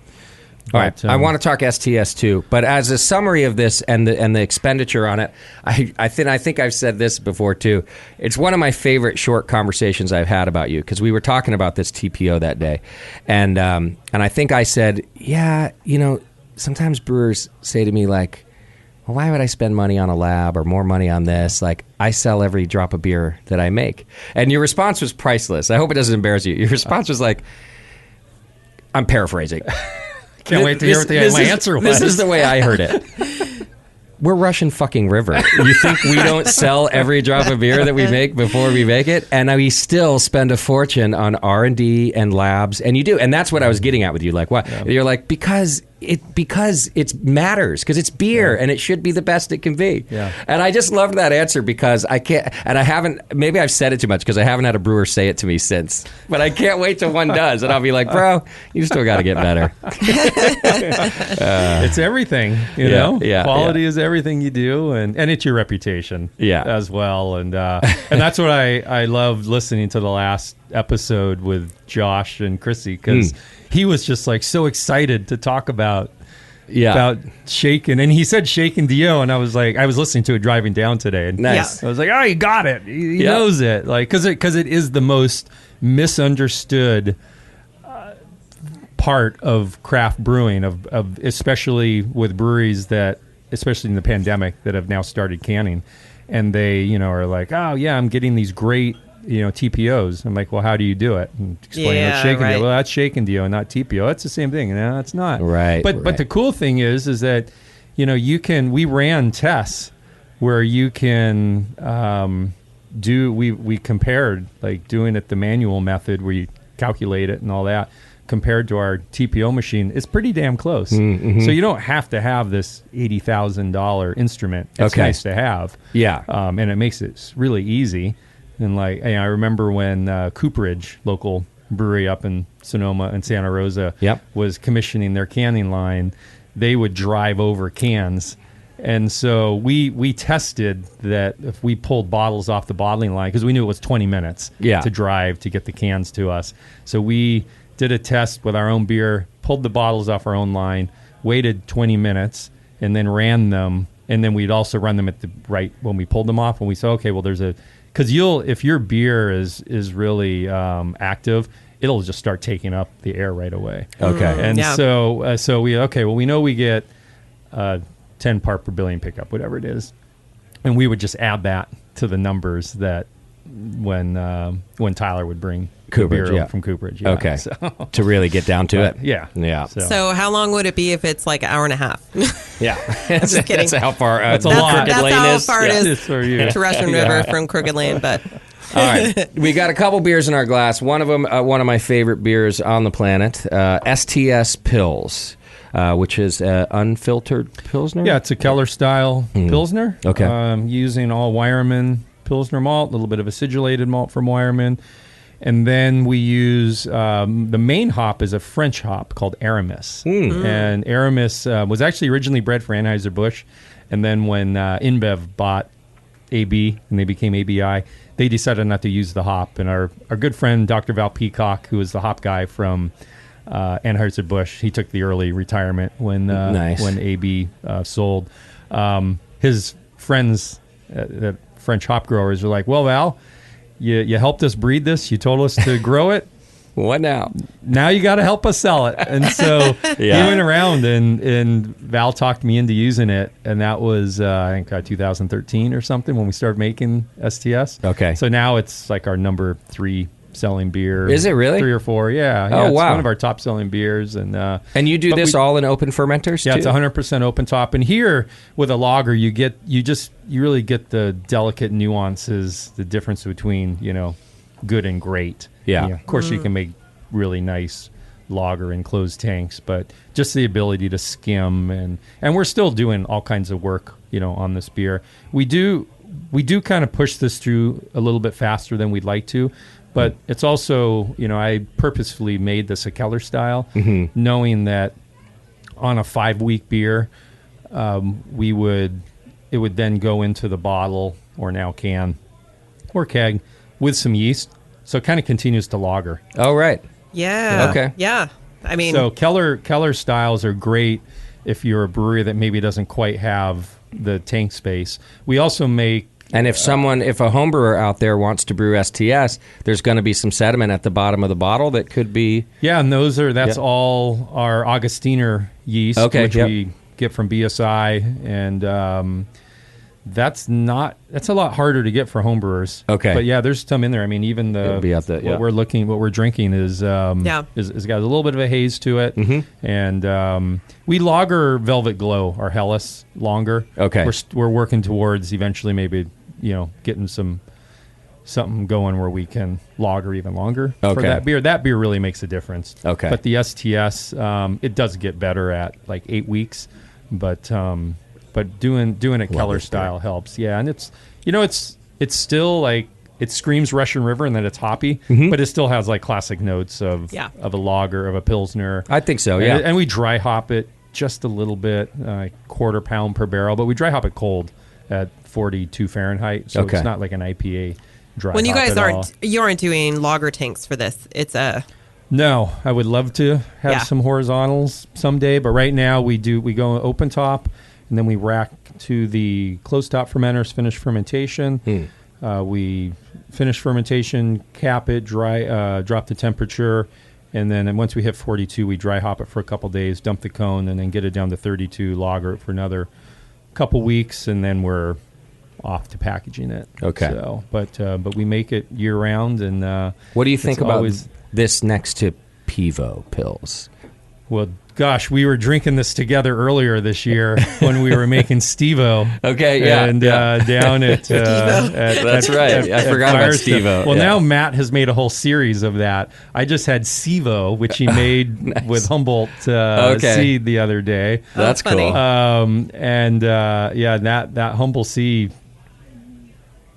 All right, I want to talk STS too, but as a summary of this and the expenditure on it, I think I've said this before too. It's one of my favorite short conversations I've had about you because we were talking about this TPO that day, and I think I said, sometimes brewers say to me like, well, why would I spend money on a lab or more money on this? Like, I sell every drop of beer that I make, and your response was priceless. I hope it doesn't embarrass you. Your response was like, I'm paraphrasing. Can't wait to hear what my answer was. This is the way I heard it. we're Russian fucking River. You think we don't sell every drop of beer that we make before we make it? And we still spend a fortune on R&D and labs. And you do. And that's what I was getting at with you. Like, what? Yeah. You're like, because it matters, because it's beer and it should be the best it can be. Yeah. And I just loved that answer because I can't, and I haven't, maybe I've said it too much because I haven't had a brewer say it to me since. But I can't wait till one does. And I'll be like, bro, you still got to get better. It's everything, you know? Yeah, quality is everything you do, and it's your reputation as well. And that's what I loved listening to the last episode with Josh and Chrissy, because he was just like so excited to talk about shaken, and he said shaken Dio, and I was listening to it driving down today, and I was like, oh, he got it, he knows it, like because it is the most misunderstood part of craft brewing, of especially with breweries that, especially in the pandemic, that have now started canning, and they are like, oh yeah, I'm getting these great TPOs. I'm like, well, how do you do it? And explain what's shaken Dio. Well, that's shaken Dio, not TPO. That's the same thing. No, it's not. Right. But the cool thing is that we ran tests where you can we compared, like doing it the manual method where you calculate it and all that, compared to our TPO machine. It's pretty damn close. Mm-hmm. So you don't have to have this $80,000 instrument. It's nice to have. Yeah. And it makes it really easy. And like, I remember when Cooperage, local brewery up in Sonoma and Santa Rosa, was commissioning their canning line, they would drive over cans. And so we tested that if we pulled bottles off the bottling line, because we knew it was 20 minutes to drive to get the cans to us. So we did a test with our own beer, pulled the bottles off our own line, waited 20 minutes, and then ran them. And then we'd also run them at the right when we pulled them off. And we said, okay, well, because if your beer is really active, it'll just start taking up the air right away. Okay. And so we know we get 10 part per billion pickup, whatever it is. And we would just add that to the numbers that when Tyler would bring Cooperage, beer from Cooperage. Okay. So, to really get down to it. Yeah. Yeah. So how long would it be if it's like an hour and a half? Yeah. Just kidding. That's how far that's a lot. Crooked Lane is. That's how far it is to Russian River from Crooked Lane. But all right, we got a couple beers in our glass. One of them, one of my favorite beers on the planet, STS Pils. Which is unfiltered Pilsner? Yeah, it's a Keller-style Pilsner. Okay. Using all Weyermann Pilsner malt, a little bit of acidulated malt from Weyermann. And then we use the main hop is a French hop called Aramis. And Aramis was actually originally bred for Anheuser-Busch. And then when InBev bought AB and they became ABI, they decided not to use the hop. And our good friend, Dr. Val Peacock, who is the hop guy from Anheuser-Busch, he took the early retirement when AB sold. His friends, the French hop growers, were like, well, Val, you helped us breed this. You told us to grow it. What now? Now you got to help us sell it. And so he went around and Val talked me into using it. And that was, I think, 2013 or something when we started making STS. Okay. So now it's like our number 3 selling beer. Is it really? 3 or 4, yeah. Oh, it's wow. one of our top selling beers. And you do this all in open fermenters, yeah, too? It's 100% open top. And here with a lager, you really get the delicate nuances, the difference between, good and great. Yeah. Of course, you can make really nice lager in closed tanks, but just the ability to skim and we're still doing all kinds of work, on this beer. We do kind of push this through a little bit faster than we'd like to. But it's also, I purposefully made this a Keller style, knowing that on a 5-week beer, it would then go into the bottle or now can or keg with some yeast. So it kind of continues to lager. Oh, right. Yeah. Okay. Yeah. I mean, so Keller styles are great if you're a brewery that maybe doesn't quite have the tank space. We also make. And if a home brewer out there wants to brew STS, there's going to be some sediment at the bottom of the bottle that could be... Yeah, and that's all our Augustiner yeast, which we get from BSI. And That's a lot harder to get for homebrewers. Okay. But yeah, there's some in there. I mean, even what we're drinking is got a little bit of a haze to it. Mm-hmm. And we lager Velvet Glow, our Helles, longer. Okay. We're working towards eventually maybe, getting something going where we can lager even longer for that beer. That beer really makes a difference. Okay. But the STS, it does get better at like 8 weeks, but doing it Keller style helps. Yeah, and it's still like it screams Russian River and then it's hoppy, but it still has like classic notes of a lager, of a pilsner. I think so. Yeah, and we dry hop it just a little bit, quarter pound per barrel, but we dry hop it cold at 42 Fahrenheit, so it's not like an IPA dry. When you hop guys aren't doing lager tanks for this, it's a. No, I would love to have some horizontals someday, but right now we go open top. And then we rack to the closed top fermenters, finish fermentation. We finish fermentation, cap it, dry, drop the temperature, and then once we hit 42, we dry hop it for a couple days, dump the cone, and then get it down to 32, lager it for another couple weeks, and then we're off to packaging it. Okay. So, but we make it year round. And what do you think about this next to Pivo Pils? Well, gosh, we were drinking this together earlier this year when we were making Stevo. Okay, yeah. And down at that's right. I forgot about Stevo. Well, now Matt has made a whole series of that. I just had Sevo, which he made with Humboldt seed the other day. That's cool. That Humboldt seed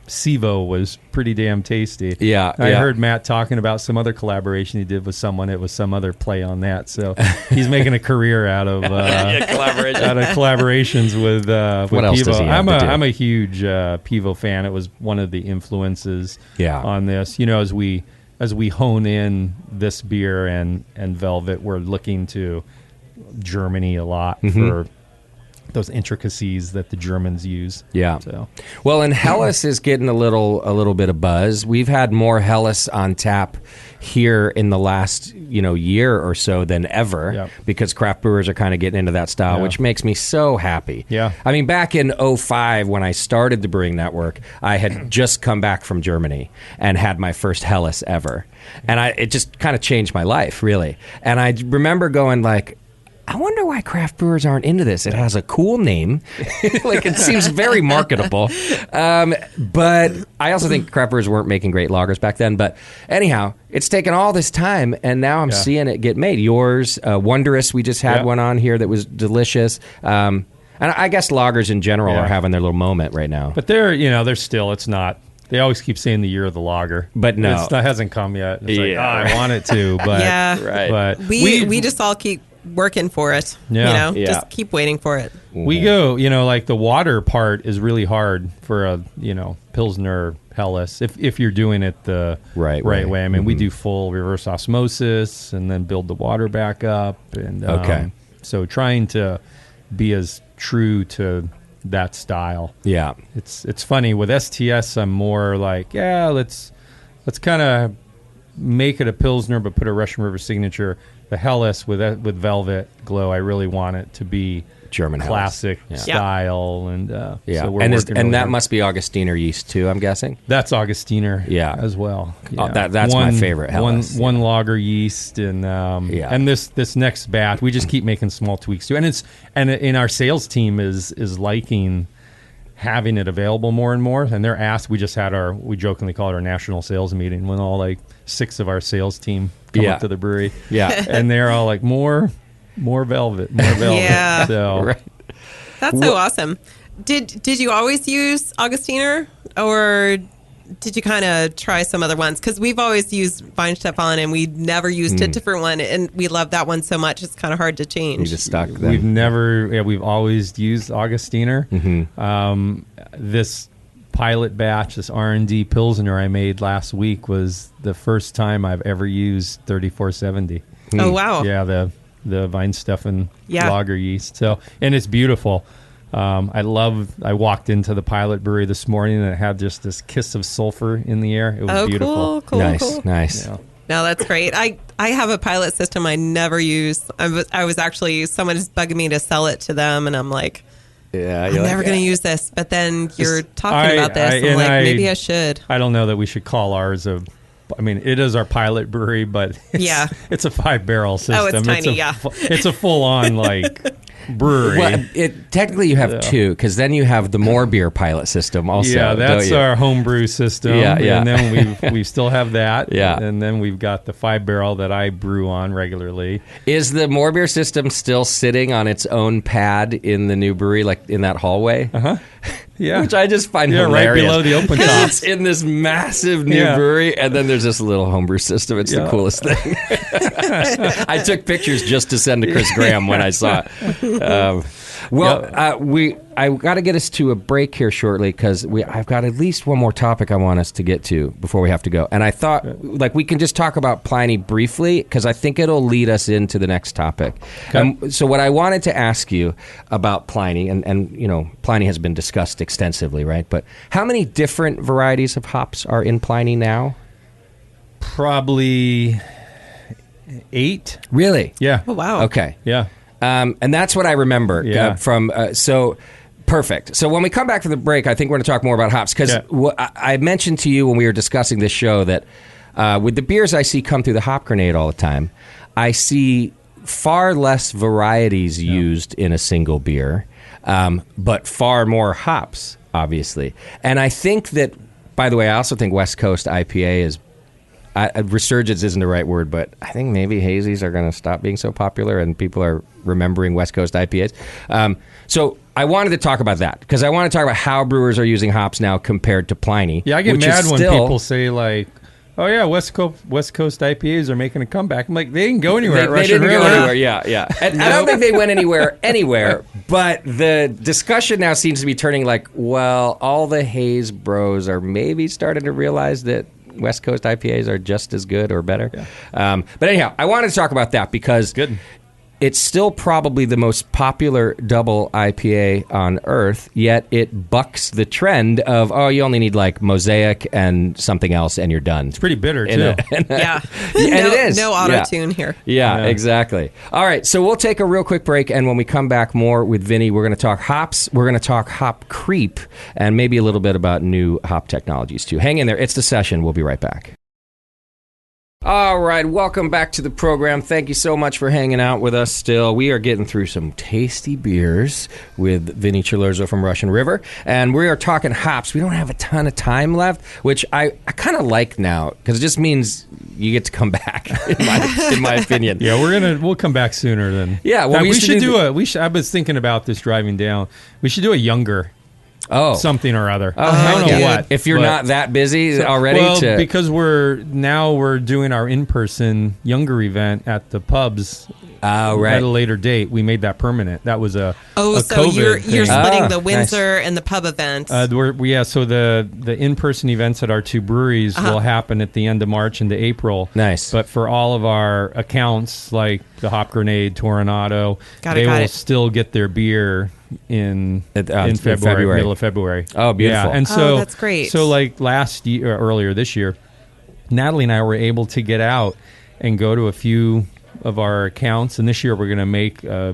Sevo was pretty damn tasty. Yeah, I heard Matt talking about some other collaboration he did with someone. It was some other play on that. So he's making a career out of collaborations with what else Pivo. does he have to do? I'm a huge Pivo fan. It was one of the influences on this. As we hone in this beer and Velvet, we're looking to Germany a lot for those intricacies that the Germans use. Yeah. So. Well, and Helles is getting a little bit of buzz. We've had more Helles on tap here in the last year or so than ever because craft brewers are kind of getting into that style, which makes me so happy. Yeah. I mean, back in 2005 when I started the Brewing Network, I had just come back from Germany and had my first Helles ever, and it just kind of changed my life, really. And I remember going like, I wonder why craft brewers aren't into this. It has a cool name. Like, it seems very marketable. But I also think craft brewers weren't making great lagers back then. But anyhow, it's taken all this time, and now I'm seeing it get made. Yours, Wondrous, we just had one on here that was delicious. And I guess lagers in general are having their little moment right now. But they're still, it's not. They always keep saying the year of the lager. But no. It hasn't come yet. It's like, I want it to. But, but we just all keep working for it. Just keep waiting for it. We go, like the water part is really hard for a Pilsner Helles if you're doing it the right way. I mean, we do full reverse osmosis and then build the water back up, and so trying to be as true to that style. Yeah, it's funny with STS. I'm more like, let's kind of make it a Pilsner but put a Russian River signature. The Helles with Velvet Glow, I really want it to be German classic style, and so we're and that must be Augustiner yeast too, I'm guessing. That's Augustiner, as well. That's my favorite Helles. One lager yeast, and this next batch, we just keep making small tweaks too, and in our sales team is liking having it available more and more, and they're asked. We jokingly call it our national sales meeting when all like 6 of our sales team come up to the brewery, and they're all like more Velvet, yeah. So that's so awesome. Did you always use Augustiner, or did you kind of try some other ones? Because we've always used Weinstefan, and we never used a different one, and we love that one so much. It's kind of hard to change. You just stuck them. We've always used Augustiner. This pilot batch, this R&D Pilsner I made last week was the first time I've ever used 3470. Oh, wow. Yeah, the Weinstefan lager yeast. So, and it's beautiful. I walked into the pilot brewery this morning and it had just this kiss of sulfur in the air. It was beautiful. Cool, nice. Yeah. No, that's great. I have a pilot system I never use. I was actually, someone is bugging me to sell it to them, and I'm like, Yeah, I'm never going to use this, but then you're talking about this. I'm like, maybe I should. I don't know that we should call ours it is our pilot brewery, but it's a 5-barrel system. Oh, it's tiny, It's a full-on, brewery. Well, technically you have two, because then you have the More Beer pilot system also. Yeah, that's our homebrew system. Yeah. And then we still have that. Yeah. And then we've got the 5-barrel that I brew on regularly. Is the More Beer system still sitting on its own pad in the new brewery, like in that hallway? Uh-huh. Yeah. Which I just find hilarious. Right below the open top. It's in this massive new brewery, and then there's this little homebrew system. It's the coolest thing. I took pictures just to send to Chris Graham when I saw it. I got to get us to a break here shortly, because I've got at least one more topic I want us to get to before we have to go. And I thought, we can just talk about Pliny briefly, because I think it'll lead us into the next topic. Okay. So what I wanted to ask you about Pliny, and Pliny has been discussed extensively, right? But how many different varieties of hops are in Pliny now? Probably 8. Really? Yeah. Oh, wow. Okay. Yeah. And that's what I remember from. So perfect. So when we come back from the break, I think we're going to talk more about hops, because I mentioned to you when we were discussing this show that with the beers I see come through the Hop Grenade all the time, I see far less varieties used in a single beer, but far more hops, obviously. And I think that, by the way, I also think West Coast IPA is. Resurgence isn't the right word, but I think maybe hazies are going to stop being so popular, and people are remembering West Coast IPAs. So I wanted to talk about that, because I want to talk about how brewers are using hops now compared to Pliny. Yeah, I get mad when people say, oh yeah, West Coast IPAs are making a comeback. I'm like, they didn't go anywhere. They didn't go anywhere. Yeah. And I don't think they went anywhere. But the discussion now seems to be turning all the haze bros are maybe starting to realize that West Coast IPAs are just as good or better. Yeah. But anyhow, I wanted to talk about that because it's still probably the most popular double IPA on earth, yet it bucks the trend of, you only need Mosaic and something else and you're done. It's pretty bitter, too. And it is. No auto-tune here. Yeah, exactly. All right, so we'll take a real quick break, and when we come back more with Vinny, we're going to talk hops, we're going to talk hop creep, and maybe a little bit about new hop technologies, too. Hang in there. It's The Session. We'll be right back. All right, welcome back to the program. Thank you so much for hanging out with us still. We are getting through some tasty beers with Vinny Cilurzo from Russian River, and we are talking hops. We don't have a ton of time left, which I kind of like now, because it just means you get to come back, in my opinion. Yeah, we'll come back sooner than... Yeah, well, I was thinking about this driving down. We should do a younger... something or other. I don't know what. If you're not that busy already. Because we're doing our in-person younger event at the pubs. At a later date. We made that permanent. That was a so COVID you're splitting the Windsor and the pub events. So the in-person events at our two breweries will happen at the end of March into April. Nice. But for all of our accounts, like the Hop Grenade, Toronado, they will still get their beer in February, middle of February. Oh, beautiful. Yeah, and so that's great. So last year, or earlier this year, Natalie and I were able to get out and go to a few of our accounts, and this year we're going to make a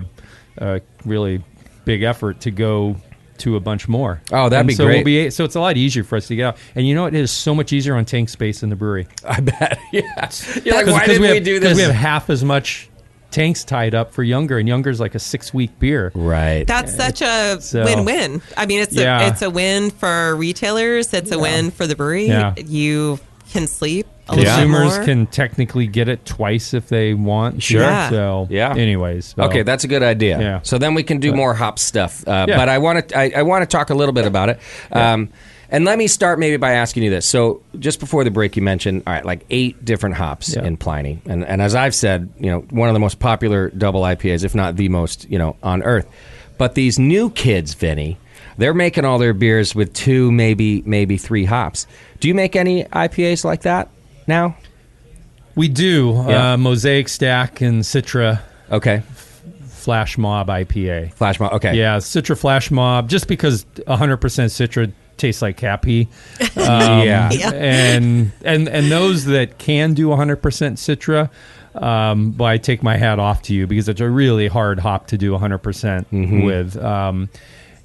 really big effort to go to a bunch more. Oh, that'd be great. So it's a lot easier for us to get out. And you know what? It is so much easier on tank space in the brewery. I bet. Yeah. You're why did we do this? Because we have half as much tanks tied up for Younger, and Younger's like a 6-week beer. Right. That's such a win-win. I mean, it's a win for retailers. It's a win for the brewery. Yeah. You can sleep. Consumers can technically get it twice if they want. Sure. Yeah. So, anyways. Okay, that's a good idea. Yeah. So then we can do more hop stuff. But I want to talk a little bit about it. And let me start maybe by asking you this. So just before the break, you mentioned, 8 different hops in Pliny. And as I've said, one of the most popular double IPAs, if not the most, on earth. But these new kids, Vinny, they're making all their beers with 2, maybe 3 hops. Do you make any IPAs like that now? We do. Mosaic Stack and Citra. Okay. Flash Mob IPA. Flash Mob, okay. Yeah, Citra Flash Mob, just because 100% Citra tastes like Cappy. And those that can do 100% Citra, well, I take my hat off to you, because it's a really hard hop to do 100% with.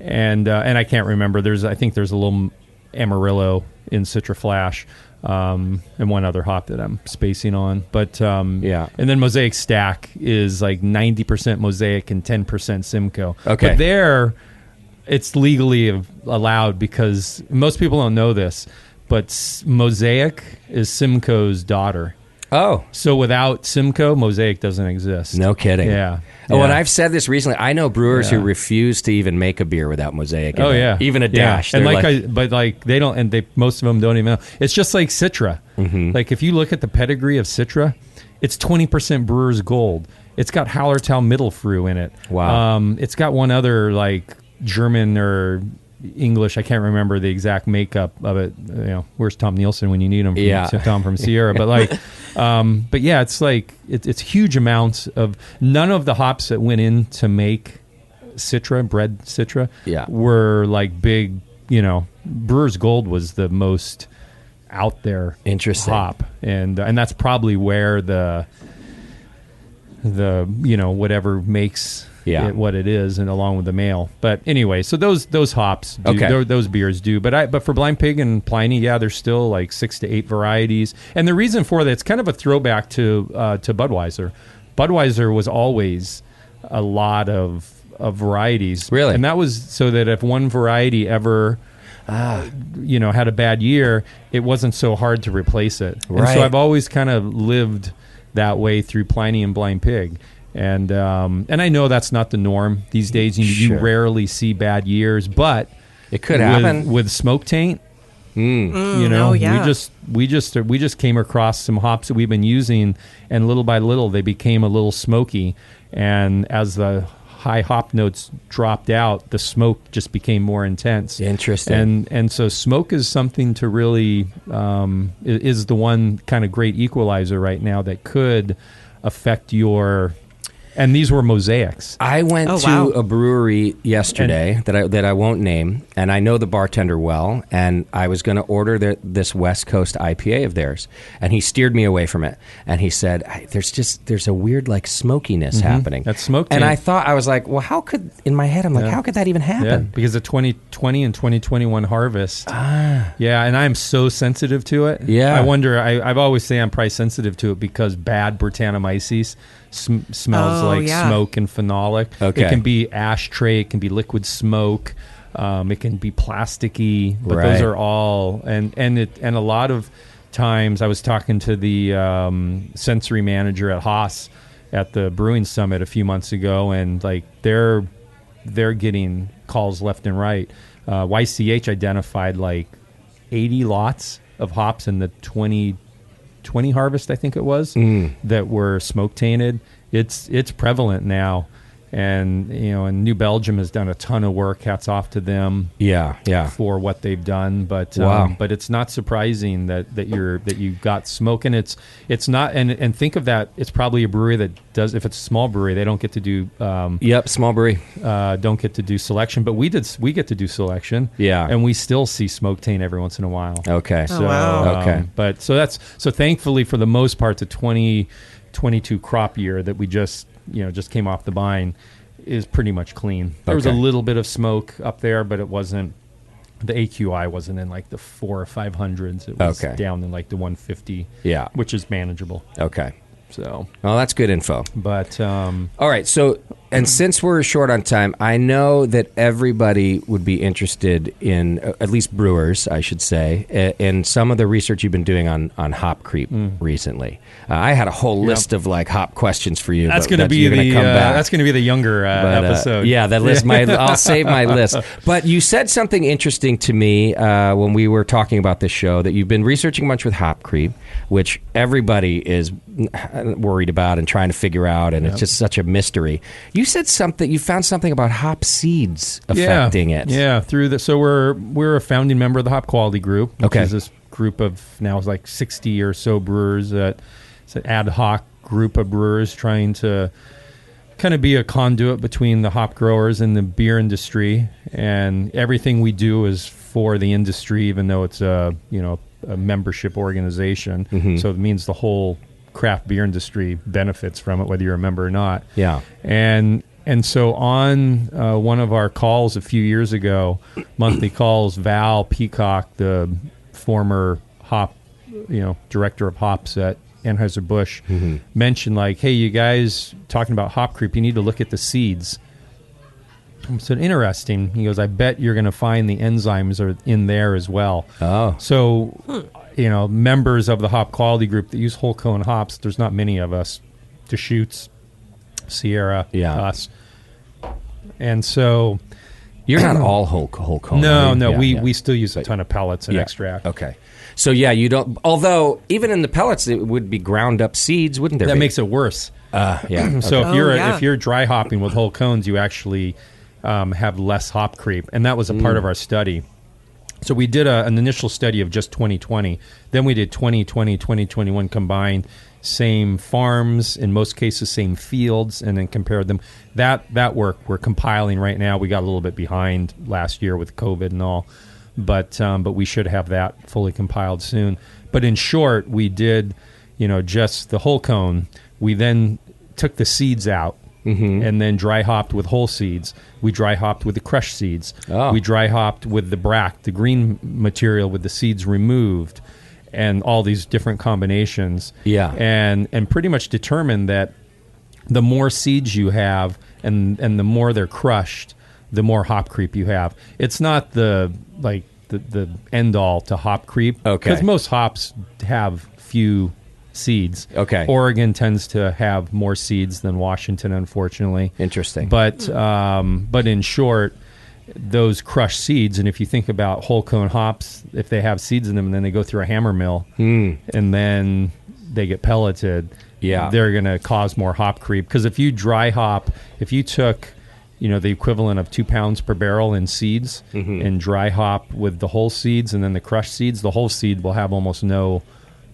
and I can't remember. I think there's a little Amarillo in Citra Flash, and one other hop that I'm spacing on. But and then Mosaic Stack is like 90% Mosaic and 10% Simcoe. Okay, but there it's legally allowed because most people don't know this, but Mosaic is Simcoe's daughter. Oh. So without Simcoe, Mosaic doesn't exist. No kidding. Yeah. Oh, and I've said this recently. I know brewers who refuse to even make a beer without Mosaic in it. Even a dash. And they don't, and most of them don't even know. It's just like Citra. Mm-hmm. Like if you look at the pedigree of Citra, it's 20% Brewer's Gold. It's got Hallertau Mittelfrüh in it. Wow. It's got one other like German or English, I can't remember the exact makeup of it. Where's Tom Nielsen when you need him? Tom from Sierra. But like, but yeah, it's like it's huge amounts of none of the hops that went in to make Citra, bred Citra, were like big. Brewer's Gold was the most out there hop, and that's probably where the whatever makes. What it is, and along with the male. But anyway, so those hops, those beers do. But for Blind Pig and Pliny, there's still like 6 to 8 varieties. And the reason for that, it's kind of a throwback to Budweiser. Budweiser was always a lot of varieties, really, and that was so that if one variety ever had a bad year, it wasn't so hard to replace it. Right. And so I've always kind of lived that way through Pliny and Blind Pig. And I know that's not the norm these days. You rarely see bad years, but it could happen with smoke taint. We just came across some hops that we've been using, and little by little they became a little smoky. And as the high hop notes dropped out, the smoke just became more intense. Interesting. And so smoke is something to really is the one kind of great equalizer right now that could affect your. And these were mosaics. I went to a brewery yesterday that I won't name, and I know the bartender well, and I was going to order this West Coast IPA of theirs, and he steered me away from it, and he said, "There's a weird like smokiness happening." That's smoke. And I was like, well, how could in my head I'm like, how could that even happen? Yeah, because the 2020 and 2021 harvest. Yeah, and I'm so sensitive to it. Yeah, I wonder. I've always say I'm probably sensitive to it because bad Brettanomyces smells like smoke and phenolic. Okay. It can be ashtray, it can be liquid smoke, it can be plasticky, but those are all and a lot of times I was talking to the sensory manager at Haas at the Brewing Summit a few months ago, and like they're getting calls left and right. YCH identified like 80 lots of hops in the 2020 harvest, I think it was, that were smoke tainted. It's prevalent now, and and New Belgium has done a ton of work. Hats off to them. For what they've done. But but it's not surprising that you've got smoke, and it's not. And think of that. It's probably a brewery that does. If it's a small brewery, they don't get to do. Small brewery. Don't get to do selection, but we get to do selection. Yeah, and we still see smoke taint every once in a while. Okay. So but so thankfully for the most part, the 2022 crop year that we just came off the vine is pretty much clean. There was a little bit of smoke up there, but it wasn't. The AQI wasn't in like the 400 or 500s. It was down in like the 150. Yeah, which is manageable. Okay. So, well, that's good info. But all right. So, and since we're short on time, I know that everybody would be interested in, at least brewers, I should say, in some of the research you've been doing on hop creep recently. I had a whole list of like hop questions for you. That's going to be the younger episode. That list. I'll save my list. But you said something interesting to me when we were talking about this show, that you've been researching much with hop creep, which everybody is worried about and trying to figure out, and it's just such a mystery. You said something. You found something about hop seeds affecting it. Yeah, so we're a founding member of the Hop Quality Group, which is this group of now like 60 or so brewers. It's an ad hoc group of brewers trying to kind of be a conduit between the hop growers and the beer industry, and everything we do is for the industry, even though it's a membership organization. Mm-hmm. So it means the whole craft beer industry benefits from it, whether you're a member or not. Yeah. And And so on one of our calls a few years ago, monthly calls, Val Peacock, the former hop, director of hops at Anheuser-Busch, mentioned like, hey, you guys talking about hop creep, you need to look at the seeds. I said, interesting. He goes, I bet you're going to find the enzymes are in there as well. Oh. So, members of the hop quality group that use whole cone hops, there's not many of us. Deschutes, Sierra, us. And so... You're not all whole cone. No. We still use a ton of pellets and extract. Okay. So, you don't... Although, even in the pellets, it would be ground up seeds, wouldn't there? That makes it worse. Okay. So if you're dry hopping with whole cones, you actually have less hop creep. And that was a part of our study. So we did an initial study of just 2020. Then we did 2020, 2021 combined. Same farms, in most cases, same fields, and then compared them. That work we're compiling right now. We got a little bit behind last year with COVID and all, but we should have that fully compiled soon. But in short, we did, just the whole cone. We then took the seeds out and then dry hopped with whole seeds. We dry hopped with the crushed seeds. Oh. We dry hopped with the bract, the green material with the seeds removed. And all these different combinations. Yeah. And pretty much determined that the more seeds you have and the more they're crushed, the more hop creep you have. It's not the end all to hop creep. Okay. Because most hops have few seeds. Okay. Oregon tends to have more seeds than Washington, unfortunately. Interesting. But in short, those crushed seeds, and if you think about whole cone hops, if they have seeds in them and then they go through a hammer mill and then they get pelleted, they're going to cause more hop creep. Because if you dry hop, if you took the equivalent of 2 pounds per barrel in seeds and dry hop with the whole seeds and then the crushed seeds, the whole seed will have almost no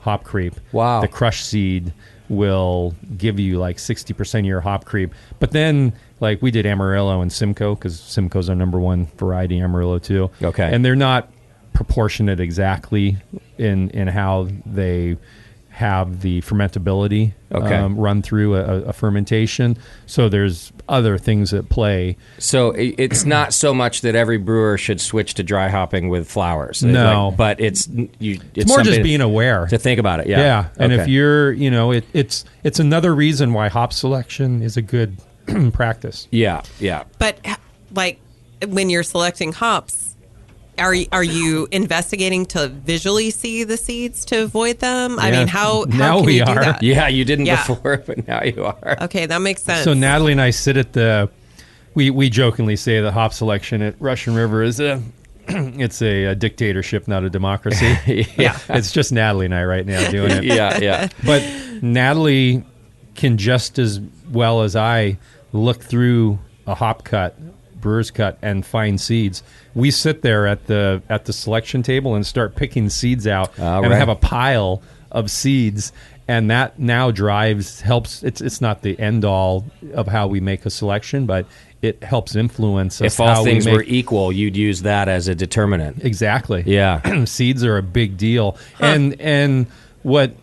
hop creep. Wow. The crushed seed will give you like 60% of your hop creep. But then, like, we did Amarillo and Simcoe, because Simcoe's our number one variety, Amarillo too. Okay. And they're not proportionate exactly in how they have the fermentability run through a fermentation. So there's other things at play. So it's not so much that every brewer should switch to dry hopping with flowers. No. But it's more just being aware. To think about it, yeah. Yeah, and if you're, it's another reason why hop selection is a good practice. Yeah. But, like, when you're selecting hops, are you investigating to visually see the seeds to avoid them? Yeah. I mean, how now can we you are. do that? Yeah, you didn't before, but now you are. Okay, that makes sense. So Natalie and I sit at we jokingly say the hop selection at Russian River is it's a dictatorship, not a democracy. Yeah. It's just Natalie and I right now doing it. Yeah. But Natalie can just as well as I look through a hop cut, brewer's cut, and find seeds. We sit there at the selection table and start picking seeds out, and have a pile of seeds, and that now helps. It's not the end all of how we make a selection, but it helps influence us. If all things were equal, you'd use that as a determinant. Exactly. Yeah. Seeds are a big deal, and what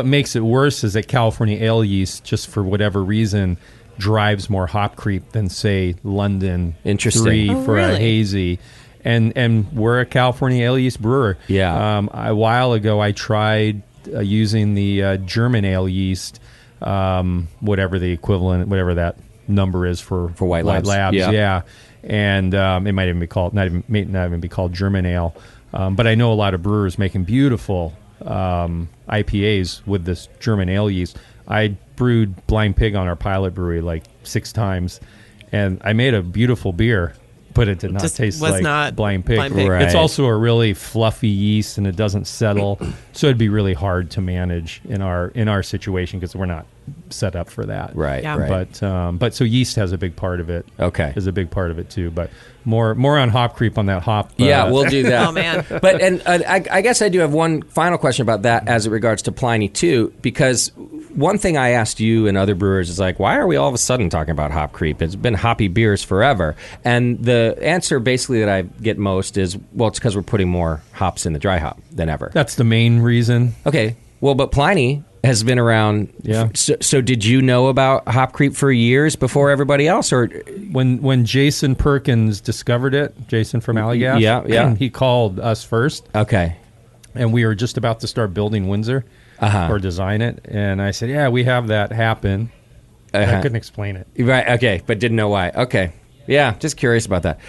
makes it worse is that California ale yeast, just for whatever reason, drives more hop creep than, say, London 3 for a hazy. And we're a California ale yeast brewer. Yeah. A while ago, I tried using the German ale yeast, whatever the equivalent, whatever that number is for White Labs. Yeah. And it might even be called not even be called German ale. But I know a lot of brewers making beautiful IPAs with this German ale yeast. I brewed Blind Pig on our pilot brewery like 6 times, and I made a beautiful beer, but it did not taste like Blind Pig. Right. It's also a really fluffy yeast, and it doesn't settle, so it'd be really hard to manage in our situation because we're not set up for that. Right. Yeah. Right. But so yeast has a big part of it. Okay. Is a big part of it too. But more on hop creep on that hop. Yeah, we'll do that. Oh man. But I guess I do have one final question about that as it regards to Pliny too, because one thing I asked you and other brewers is like, why are we all of a sudden talking about hop creep? It's been hoppy beers forever. And the answer basically that I get most is, well, it's because we're putting more hops in the dry hop than ever. That's the main reason. Okay. Well, but Pliny has been around. Yeah. So did you know about hop creep for years before everybody else, or when Jason Perkins discovered it? Jason from Allagash. Yeah. He called us first. Okay. And we were just about to start building Windsor or design it, and I said, "Yeah, we have that happen." I couldn't explain it. Right. Okay, but didn't know why. Okay. Yeah, just curious about that.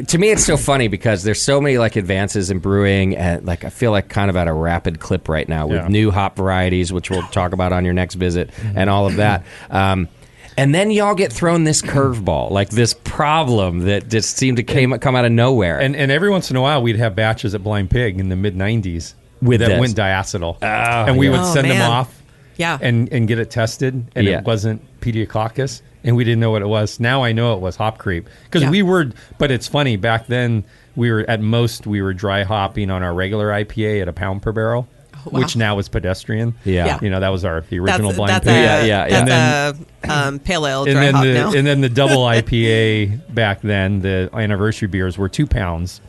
To me, it's so funny because there's so many like advances in brewing, and like I feel like kind of at a rapid clip right now with new hop varieties, which we'll talk about on your next visit, and all of that. And then y'all get thrown this curveball, like this problem that just seemed to come out of nowhere. And every once in a while, we'd have batches at Blind Pig in the mid '90s that went diacetyl, and we would send them off, and get it tested, and it wasn't pediococcus. And we didn't know what it was. Now I know it was hop creep. Because we were, but it's funny, back then we were dry hopping on our regular IPA at £1 per barrel, which now is pedestrian. Yeah. You know, that was the original Blind Pig. That's a pale ale dry hop now. And then the double IPA back then, the anniversary beers were £2.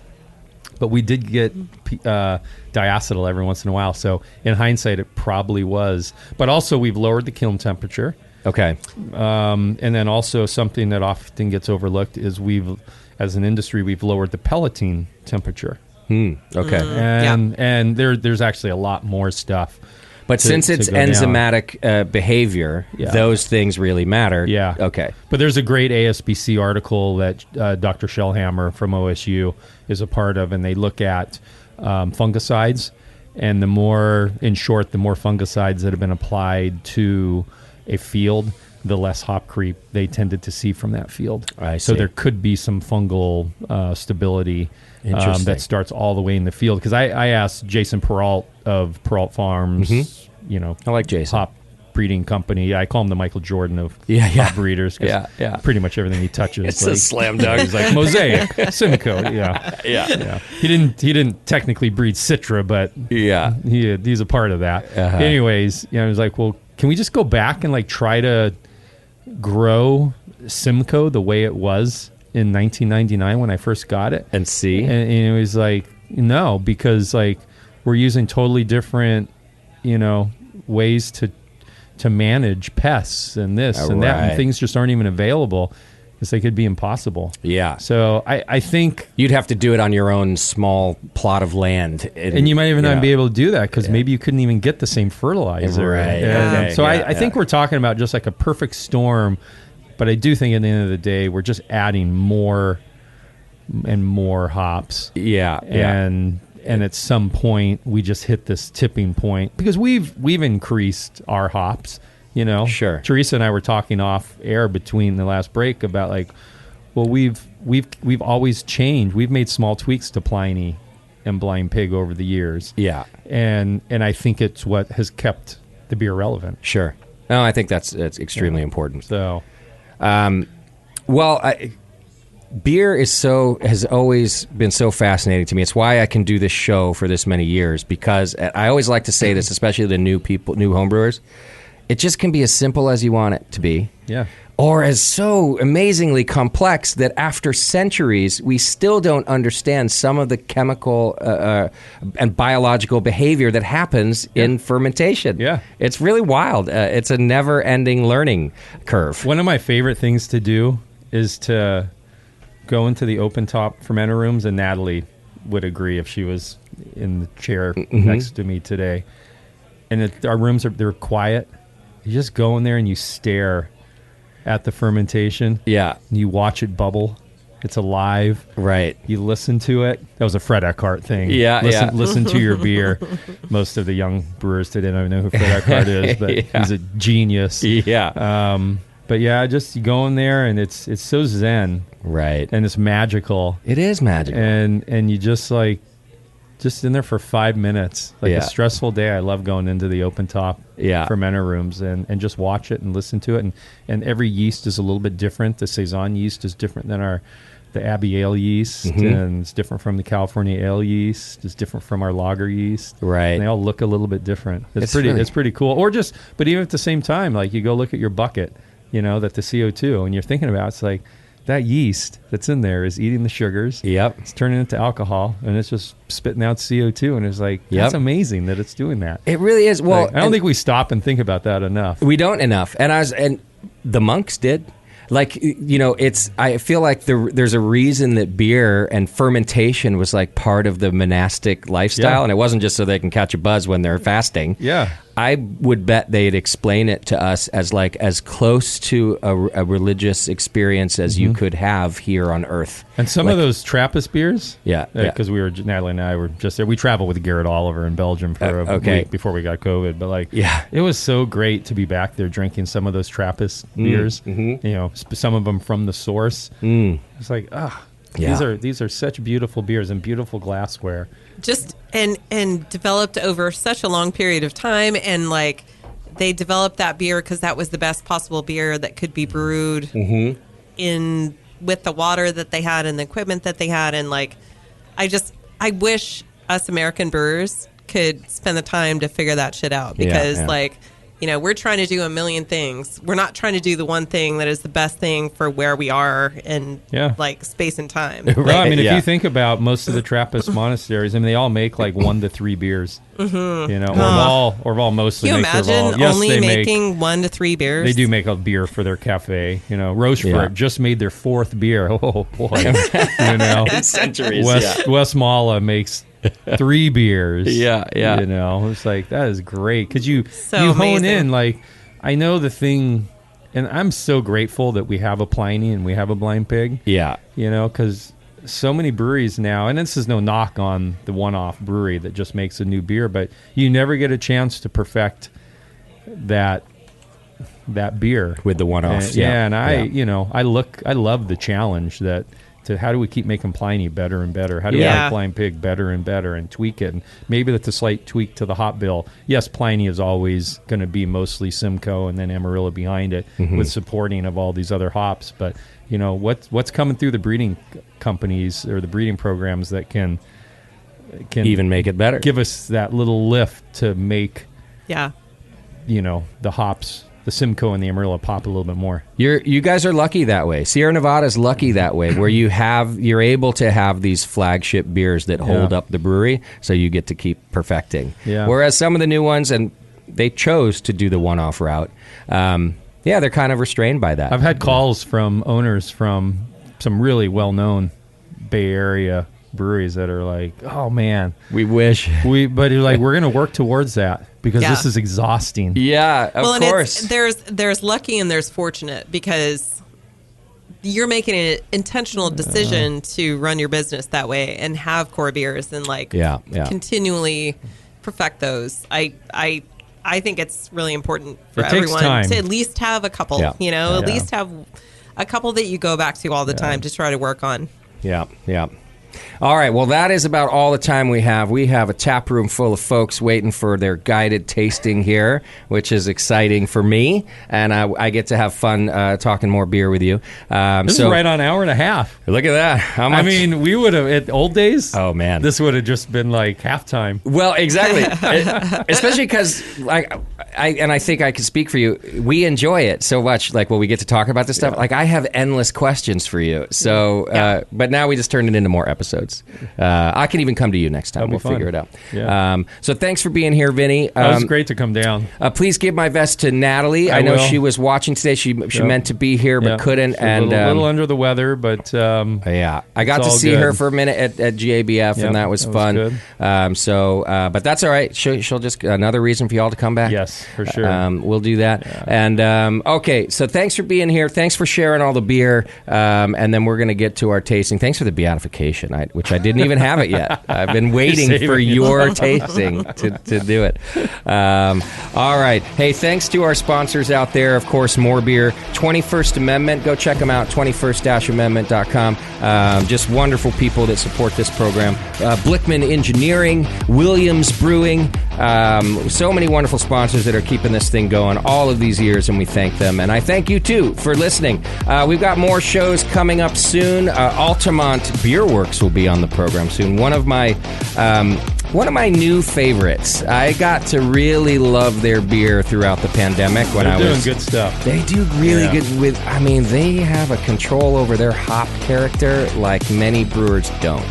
But we did get diacetyl every once in a while. So in hindsight, it probably was. But also we've lowered the kiln temperature. Okay. And then also something that often gets overlooked is as an industry, we've lowered the pelleting temperature. Okay. And there's actually a lot more stuff. But since it's enzymatic behavior, those things really matter. Yeah. Okay. But there's a great ASBC article that Dr. Shellhammer from OSU is a part of, and they look at fungicides. And the more fungicides that have been applied to a field, the less hop creep they tended to see from that field. So there could be some fungal stability that starts all the way in the field. Because I asked Jason Peralt of Peralt Farms, I like Jason. hop breeding company. I call him the Michael Jordan of hop breeders. Pretty much everything he touches. It's a slam dunk. He's like Mosaic, Simcoe. Yeah. He didn't technically breed Citra, but he's a part of that. Anyways, I was like, well, can we just go back and like try to grow Simcoe the way it was in 1999 when I first got it and see? And it was like, no, because like we're using totally different, ways to manage pests and this and that, and things just aren't even available because they could be impossible. Yeah. So I think you'd have to do it on your own small plot of land, and you might even not be able to do that because maybe you couldn't even get the same fertilizer. Right. So I think we're talking about just like a perfect storm, but I do think at the end of the day we're just adding more and more hops. And at some point we just hit this tipping point because we've increased our hops. Sure. Teresa and I were talking off air between the last break about like, well, we've always changed. We've made small tweaks to Pliny and Blind Pig over the years. Yeah. And I think it's what has kept the beer relevant. Sure. No, I think that's extremely important. So, beer has always been so fascinating to me. It's why I can do this show for this many years, because I always like to say this, especially to new homebrewers. It just can be as simple as you want it to be. Yeah. Or as so amazingly complex that after centuries, we still don't understand some of the chemical and biological behavior that happens in fermentation. Yeah. It's really wild. It's a never-ending learning curve. One of my favorite things to do is to go into the open-top fermenter rooms, and Natalie would agree if she was in the chair next to me today. And our rooms they're quiet. You just go in there and you stare at the fermentation. Yeah. And you watch it bubble. It's alive. Right. You listen to it. That was a Fred Eckhart thing. Yeah, Listen to your beer. Most of the young brewers today don't know who Fred Eckhart is, but he's a genius. Yeah. But yeah, just you go in there and it's so zen. Right. And it's magical. It is magical. And you just in there for 5 minutes. A stressful day, I love going into the open top fermenter rooms and just watch it and listen to it. And every yeast is a little bit different. The Saison yeast is different than the Abbey Ale yeast, and it's different from the California Ale yeast. It's different from our lager yeast. Right. And they all look a little bit different. It's pretty cool. But even at the same time, like you go look at your bucket, that the CO2, and you're thinking about, it's like, that yeast that's in there is eating the sugars. Yep. It's turning into alcohol, and it's just spitting out CO2. And it's like, that's amazing that it's doing that. It really is. Well, I don't think we stop and think about that enough. We don't enough. And the monks did. Like, I feel like there's a reason that beer and fermentation was like part of the monastic lifestyle, and it wasn't just so they can catch a buzz when they're fasting. Yeah. I would bet they'd explain it to us as like as close to a religious experience as you could have here on Earth. And some of those Trappist beers, because Natalie and I were just there. We traveled with Garrett Oliver in Belgium for a week before we got COVID. But it was so great to be back there drinking some of those Trappist beers. Some of them from the source. It's like, these are such beautiful beers and beautiful glassware. Just and developed over such a long period of time, and like they developed that beer because that was the best possible beer that could be brewed in with the water that they had and the equipment that they had, and like I wish us American brewers could spend the time to figure that shit out, because we're trying to do a million things. We're not trying to do the one thing that is the best thing for where we are in like space and time. Right. I mean, if you think about most of the Trappist monasteries, I mean, they all make like 1 to 3 beers. Orval mostly Can you makes imagine only making 1 to 3 beers? They do make a beer for their cafe. Rochefort just made their 4th beer. Oh boy, centuries. Westmalle makes 3 beers. Yeah. It's like, that is great because you hone in. Like, I know the thing, and I'm so grateful that we have a Pliny and we have a Blind Pig. Yeah. Because so many breweries now, and this is no knock on the one-off brewery that just makes a new beer, but you never get a chance to perfect that beer with the one-offs. I love the challenge to how do we keep making Pliny better and better? How do we make Blind Pig better and better and tweak it? And maybe that's a slight tweak to the hop bill. Yes, Pliny is always going to be mostly Simcoe and then Amarillo behind it with supporting of all these other hops. But, what's coming through the breeding companies or the breeding programs that can even make it better? Give us that little lift to make, the hops, the Simcoe and the Amarillo pop a little bit more. You guys are lucky that way. Sierra Nevada's lucky that way, where you're able to have these flagship beers that hold up the brewery, so you get to keep perfecting. Yeah. Whereas some of the new ones, and they chose to do the one-off route, they're kind of restrained by that. I've had calls from owners from some really well-known Bay Area breweries that are like, oh man, we wish but you're like, we're going to work towards that because this is exhausting. Of course. There's lucky and there's fortunate, because you're making an intentional decision to run your business that way and have core beers and continually perfect those. I think it's really important for everyone to at least have a couple, at least have a couple that you go back to all the time to try to work on. Yeah. All right, well, that is about all the time we have. We have a tap room full of folks waiting for their guided tasting here, which is exciting for me, and I get to have fun talking more beer with you. This is right on an hour and a half. Look at that. How much? I mean, we would have, at old days, oh man, this would have just been like halftime. Well, exactly. Especially because, I think I can speak for you, we enjoy it so much, like when we get to talk about this stuff. Like, I have endless questions for you. So, but now we just turned it into more episodes. I can even come to you next time. We'll figure it out. Yeah. So thanks for being here, Vinny. It was great to come down. Please give my best to Natalie. I know she was watching today. She meant to be here but couldn't. And a little under the weather, but I got to see her for a minute at GABF, and that was fun. Good. But that's all right. She'll just another reason for y'all to come back. Yes, for sure. We'll do that. Yeah. And okay, so thanks for being here. Thanks for sharing all the beer. And then we're going to get to our tasting. Thanks for the beatification, which I didn't even have it yet. I've been waiting for your tasting to do it. All right. Hey, thanks to our sponsors out there. Of course, More Beer, 21st Amendment. Go check them out, 21st-amendment.com. Just wonderful people that support this program. Blickman Engineering, Williams Brewing. So many wonderful sponsors that are keeping this thing going all of these years, and we thank them. And I thank you, too, for listening. We've got more shows coming up soon. Altamont Beer Works will be on the program soon. One of my one of my new favorites. I got to really love their beer throughout the pandemic when They're doing good stuff. They do really good with. I mean, they have a control over their hop character like many brewers don't.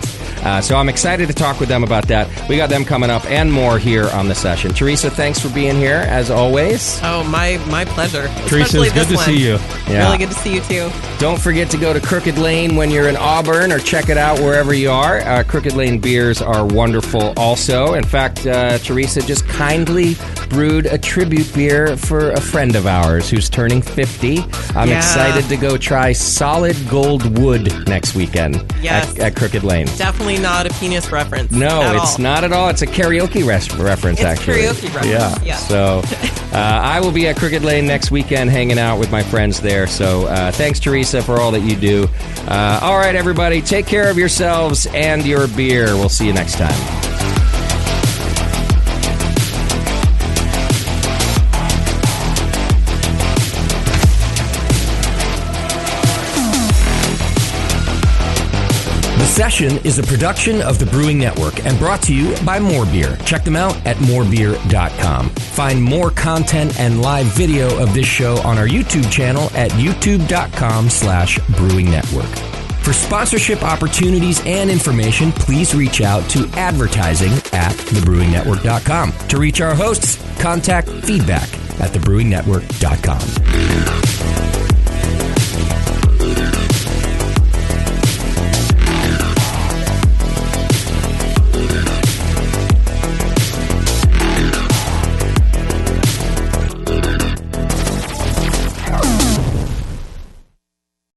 So I'm excited to talk with them about that. We got them coming up and more here on the session. Teresa, thanks for being here, as always. Oh, my pleasure. Teresa, it's good to see you. Yeah. Really good to see you, too. Don't forget to go to Crooked Lane when you're in Auburn, or check it out wherever you are. Crooked Lane beers are wonderful also. In fact, Teresa just kindly brewed a tribute beer for a friend of ours who's turning 50. I'm excited to go try Solid Gold Wood next weekend at Crooked Lane. Definitely not a penis reference. No, it's not at all. It's a karaoke reference, actually. It's a karaoke reference, yeah. So I will be at Crooked Lane next weekend hanging out with my friends there. So thanks, Teresa, for all that you do. All right, everybody, take care of yourselves and your beer. We'll see you next time. The Session is a production of the Brewing Network and brought to you by More Beer. Check them out at morebeer.com. Find more content and live video of this show on our YouTube channel at youtube.com/Brewing Network. For sponsorship opportunities and information, please reach out to advertising@thebrewingnetwork.com. To reach our hosts, contact feedback@thebrewingnetwork.com.